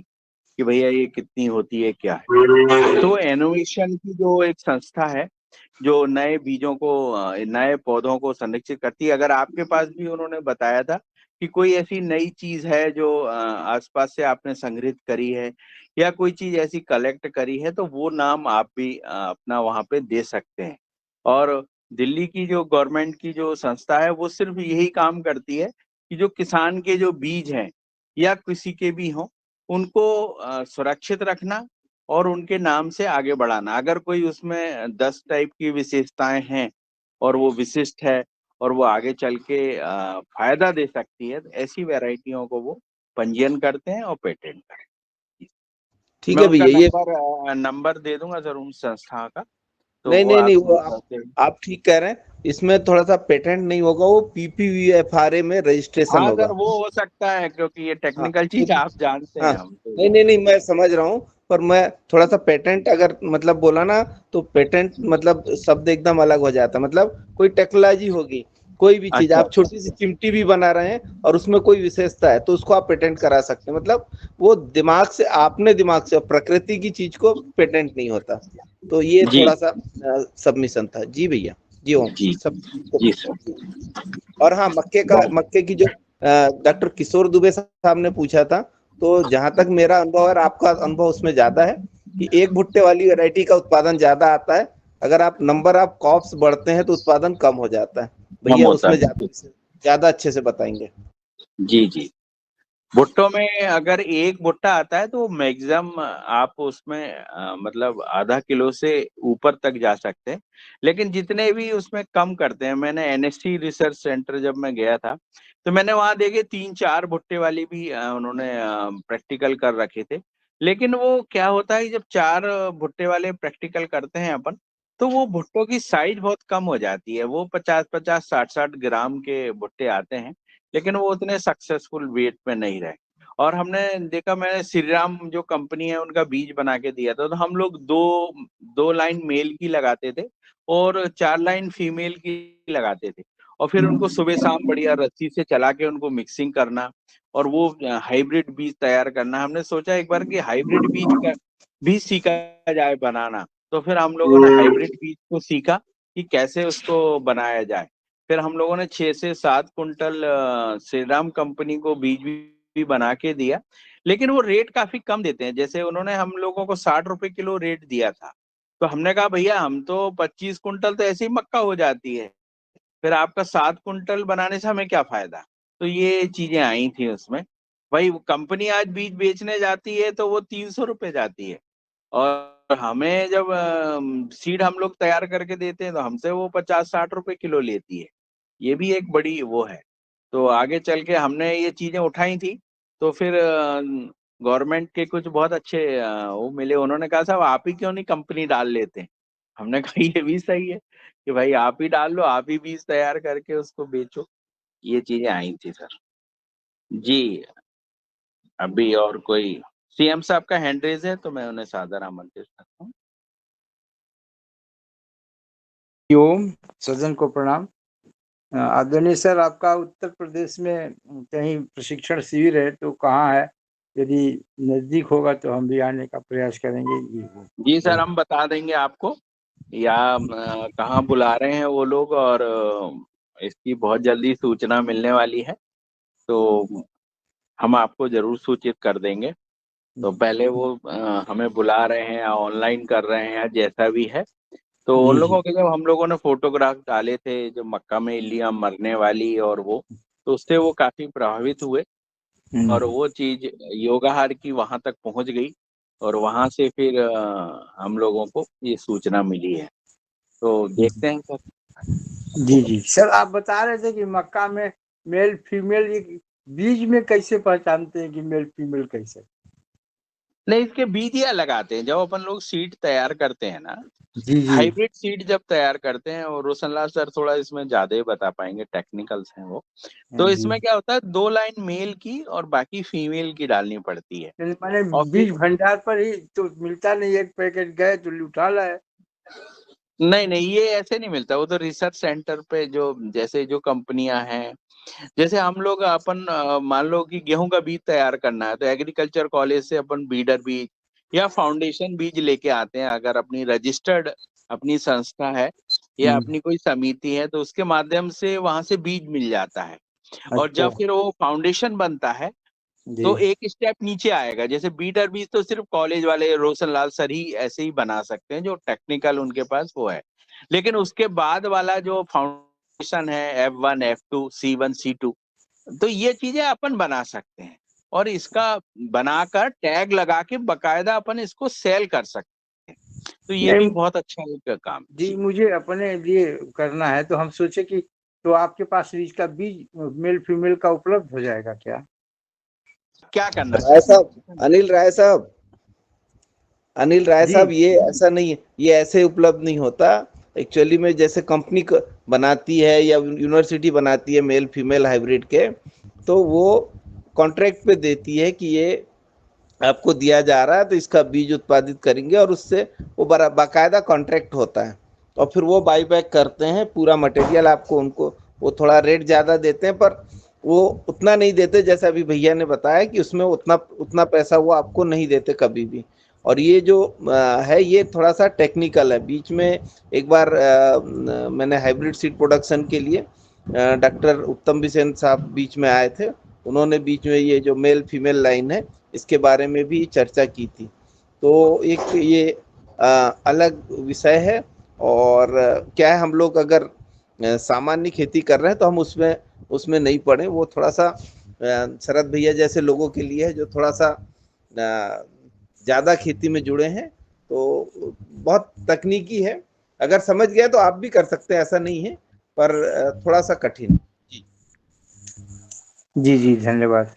कि भैया ये कितनी होती है, क्या है। तो इनोवेशन की जो एक संस्था है जो नए बीजों को, नए पौधों को संरक्षित करती है, अगर आपके पास भी उन्होंने बताया था कि कोई ऐसी नई चीज है जो आसपास से आपने संग्रहित करी है, या कोई चीज ऐसी कलेक्ट करी है, तो वो नाम आप भी अपना वहां पे दे सकते हैं। और दिल्ली की जो गवर्नमेंट की जो संस्था है, वो सिर्फ यही काम करती है कि जो किसान के जो बीज हैं या किसी के भी हों, उनको सुरक्षित रखना और उनके नाम से आगे बढ़ाना। अगर कोई उसमें 10 टाइप की विशेषताएं हैं और वो विशिष्ट है और वो आगे चल के फायदा दे सकती है, तो ऐसी वैरायटियों को वो पंजीयन करते हैं और पेटेंट करते हैं। ठीक मैं है उनका भैया, ये नंबर दे दूंगा सर उन संस्था का, तो नहीं वो नहीं नहीं, आप वो आप ठीक कह रहे हैं। इसमें थोड़ा सा पेटेंट नहीं होगा, वो पीपीवीएफआरए में रजिस्ट्रेशन हाँ सर, होगा। वो हो सकता है क्योंकि ये हाँ टेक्निकल चीज आप जानते हाँ, हैं, हम तो नहीं नहीं नहीं, मैं समझ रहा हूँ। पर मैं थोड़ा सा पेटेंट अगर मतलब बोला ना, तो पेटेंट मतलब शब्द एकदम अलग हो जाता है। मतलब कोई टेक्नोलॉजी होगी, कोई भी चीज, अच्छा आप अच्छा। छोटी सी चिमटी भी बना रहे हैं और उसमें कोई विशेषता है, तो उसको आप पेटेंट करा सकते हैं। मतलब वो दिमाग से, आपने दिमाग से, प्रकृति की चीज को पेटेंट नहीं होता। तो ये जी थोड़ा सा सबमिशन था जी भैया। जी ओम जी सब। जी सर। और हाँ, मक्के की जो डॉक्टर किशोर दुबे साहब ने पूछा था, तो जहां तक मेरा अनुभव है, आपका अनुभव उसमें ज्यादा है कि एक भुट्टे वाली वैरायटी का उत्पादन ज्यादा आता है। अगर आप नंबर ऑफ क्रॉप्स बढ़ते हैं तो उत्पादन कम हो जाता है। कम भैया होता उसमें है। ज्यादा अच्छे से बताएंगे। जी जी। भुट्टो में अगर एक भुट्टा आता है तो मैक्सिमम आप उसमें मतलब आधा किलो से ऊपर तक जा सकते हैं, लेकिन जितने भी उसमें कम करते हैं, मैंने एनएसटी रिसर्च सेंटर जब मैं गया था, तो मैंने वहां देखे 3-4 भुट्टे वाली भी उन्होंने प्रैक्टिकल कर रखे थे। लेकिन वो क्या होता है कि जब 4 भुट्टे वाले प्रैक्टिकल करते हैं अपन, तो वो भुट्टों की साइज बहुत कम हो जाती है। वो 50-50, 60-60 ग्राम के भुट्टे आते हैं, लेकिन वो उतने सक्सेसफुल वेट में नहीं रहे। और हमने देखा, मैंने श्रीराम जो कंपनी है उनका बीज बना के दिया था, तो हम लोग दो दो लाइन मेल की लगाते थे और 4 लाइन फीमेल की लगाते थे, और फिर उनको सुबह शाम बढ़िया रस्सी से चला के उनको मिक्सिंग करना और वो हाइब्रिड बीज तैयार करना। हमने सोचा एक बार कि हाइब्रिड बीज का बीज सीखा जाए बनाना, तो फिर हम लोगों ने हाइब्रिड बीज को सीखा कि कैसे उसको बनाया जाए। फिर हम लोगों ने 6 से 7 कुंटल श्रीराम कंपनी को बीज भी बना के दिया, लेकिन वो रेट काफी कम देते हैं। जैसे उन्होंने हम लोगों को 60 रुपए किलो रेट दिया था, तो हमने कहा भैया हम तो 25 कुंटल तो ऐसे ही मक्का हो जाती है, फिर आपका 7 कुंटल बनाने से हमें क्या फायदा। तो ये चीजें आई थी उसमें। भाई कंपनी आज बीज बेचने जाती है तो वो 300 रुपए जाती है, और हमें जब सीड हम लोग तैयार करके देते हैं तो हमसे वो 50-60 रुपए किलो लेती है। ये भी एक बड़ी वो है। तो आगे चल के हमने ये चीजें उठाई थी, तो फिर गवर्नमेंट के कुछ बहुत अच्छे वो मिले, उन्होंने कहा साहब आप ही क्यों नहीं कंपनी डाल लेते। हमने कहा ये भी सही है कि भाई आप ही डाल लो, आप ही बीज तैयार करके उसको बेचो। ये चीजें आई थी सर। जी। अभी और कोई सीएम साहब का हैंड रेज है तो मैं उन्हें सादर आमंत्रित करता हूँ। ओम सज्जन को प्रणाम। आदरणीय सर, आपका उत्तर प्रदेश में कहीं प्रशिक्षण शिविर है तो कहाँ है, यदि नजदीक होगा तो हम भी आने का प्रयास करेंगे। जी सर, हम बता देंगे आपको या कहाँ बुला रहे हैं वो लोग, और इसकी बहुत जल्दी सूचना मिलने वाली है, तो हम आपको जरूर सूचित कर देंगे। तो पहले वो हमें बुला रहे हैं या ऑनलाइन कर रहे हैं या जैसा भी है, तो उन जी लोगों के जब हम लोगों ने फोटोग्राफ डाले थे जो मक्का में इल्लियां मरने वाली और वो, तो उससे वो काफी प्रभावित हुए और वो चीज योगाहार की वहां तक पहुंच गई और वहां से फिर हम लोगों को ये सूचना मिली है। तो देखते हैं सर। जी जी सर, आप बता रहे थे कि मक्का में मेल फीमेल बीज में कैसे पहचानते हैं कि मेल फीमेल कैसे? नहीं, इसके बीज या लगाते हैं जब अपन लोग सीड तैयार करते हैं ना, जी जी हाइब्रिड सीड जब तैयार करते हैं, और रोशनलाल सर थोड़ा इसमें ज्यादा ही बता पाएंगे, टेक्निकल्स हैं वो। तो जी। इसमें क्या होता है, 2 लाइन मेल की और बाकी फीमेल की डालनी पड़ती है। मैंने और बीज भंडार पर ही तो मिलता नहीं, एक पैकेट गए तो उठा लाए। नहीं नहीं, ये ऐसे नहीं मिलता, वो तो रिसर्च सेंटर पे जो जैसे जो कंपनियां हैं, जैसे हम लोग अपन मान लो कि गेहूं का बीज तैयार करना है तो एग्रीकल्चर कॉलेज से अपन बीडर बीज या फाउंडेशन बीज लेके आते हैं। अगर अपनी रजिस्टर्ड अपनी संस्था है या अपनी कोई समिति है तो उसके माध्यम से वहां से बीज मिल जाता है। और अच्छा जब फिर वो फाउंडेशन बनता है जी तो एक स्टेप नीचे आएगा। जैसे बीटर बीज तो सिर्फ कॉलेज वाले रोशनलाल सर ही ऐसे ही बना सकते हैं, जो टेक्निकल उनके पास वो है। लेकिन उसके बाद वाला जो फाउंडेशन है F1 F2 C1 C2, तो ये चीजें अपन बना सकते हैं और इसका बनाकर टैग लगा के बकायदा अपन इसको सेल कर सकते हैं। तो ये भी नहीं बहुत अच्छा एक काम है। जी, मुझे अपने लिए करना है तो हम सोचे कि तो आपके पास इसका बीज मेल फीमेल का उपलब्ध हो जाएगा क्या? क्या करना राय चाहते साहब, हैं? अनिल राय साहब, अनिल राय जी साहब, ये ऐसा नहीं है, ये ऐसे उपलब्ध नहीं होता। एक्चुअली में जैसे कंपनी बनाती है या यूनिवर्सिटी बनाती है मेल फीमेल हाइब्रिड के, तो वो कॉन्ट्रैक्ट पे देती है कि ये आपको दिया जा रहा है तो इसका बीज उत्पादित करेंगे, और उससे वो बाकायदा कॉन्ट्रैक्ट होता है और फिर वो बाई बैक करते हैं पूरा मटेरियल आपको। उनको वो थोड़ा रेट ज़्यादा देते हैं, पर वो उतना नहीं देते जैसा अभी भैया ने बताया कि उसमें उतना उतना पैसा वो आपको नहीं देते कभी भी। और ये जो है ये थोड़ा सा टेक्निकल है। बीच में एक बार मैंने हाइब्रिड सीड प्रोडक्शन के लिए डॉक्टर उत्तम बिसेन साहब बीच में आए थे, उन्होंने बीच में ये जो मेल फीमेल लाइन है इसके बारे में भी चर्चा की थी। तो एक ये अलग विषय है। और क्या है, हम लोग अगर सामान्य खेती कर रहे हैं तो हम उसमें नहीं पड़े। वो थोड़ा सा शरद भैया जैसे लोगों के लिए है जो थोड़ा सा ज़्यादा खेती में जुड़े हैं, तो बहुत तकनीकी है। अगर समझ गए तो आप भी कर सकते हैं, ऐसा नहीं है, पर थोड़ा सा कठिन है। जी जी धन्यवाद।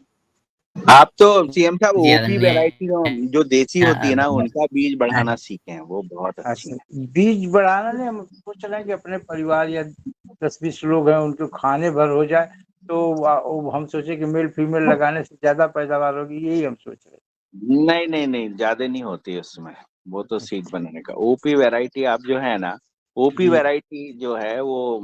आप तो सीएम साहब जी ओपी आदरणीय वैरायटी जो देसी होती है ना, उनका बीज बढ़ाना सीखे हैं, वो बहुत अच्छी अच्छा, है। बीज बढ़ाना नहीं, हम सोच रहे हैं कि अपने परिवार या 10-20 लोग हैं उनको खाने भर हो जाए, तो हम सोचे कि मेल फीमेल लगाने से ज्यादा पैदावार होगी, यही हम सोच रहे हैं। नहीं नहीं नहीं, ज्यादा नहीं होती उसमें, वो तो सीड बनाने का। ओपी वैरायटी आप जो है ना, ओपी जी वैरायटी जो है वो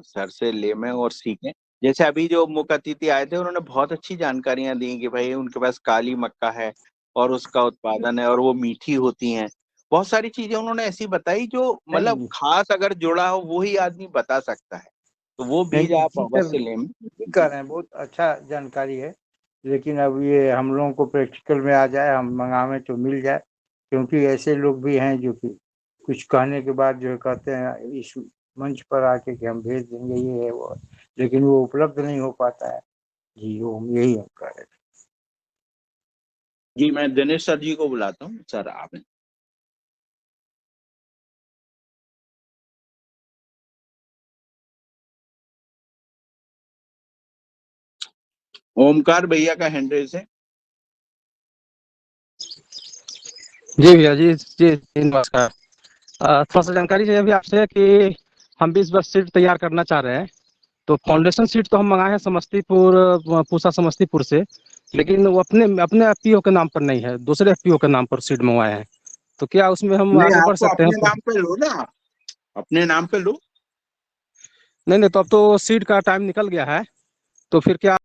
सर से ले में और सीखें। जैसे अभी जो मुख्य अतिथि आए थे उन्होंने बहुत अच्छी जानकारियां दी कि भाई उनके पास काली मक्का है और उसका उत्पादन है और वो मीठी होती हैं। बहुत सारी चीजें उन्होंने ऐसी बताई जो मतलब नहीं खास अगर जुड़ा हो वो ही आदमी बता सकता है। तो वो नहीं बीज आप जी सर, अवश्य लें। ठीक कह रहे हैं, बहुत अच्छा जानकारी है। लेकिन अब ये हम लोगों को प्रैक्टिकल में आ जाए, हम मंगावे तो मिल जाए, क्योंकि ऐसे लोग भी हैं जो कि कुछ कहने के बाद जो है कहते हैं इस मंच पर आके कि हम भेज देंगे, ये है वो है, लेकिन वो उपलब्ध नहीं हो पाता है। जी वो यही हम कह रहे थे। जी, मैं दिनेश सर जी को बुलाता हूँ। सर आप ओमकार भैया का हैंड रेस है। जी भैया जी जी नमस्कार। थोड़ा सा जानकारी चाहिए अभी आपसे कि हम भी इस बार सीट तैयार करना चाह रहे हैं। तो फाउंडेशन सीट तो हम मंगाए हैं समस्तीपुर, पूसा समस्तीपुर से, लेकिन वो अपने अपने एफपीओ के नाम पर नहीं है, दूसरे एफपीओ के नाम पर सीट मंगवाए हैं। तो क्या उसमें हम नहीं, आगे बढ़ आपको सकते अपने हैं? नाम पे लो ना, अपने नाम पे लो। नहीं नहीं, तो अब तो सीट का टाइम निकल गया है, तो फिर क्या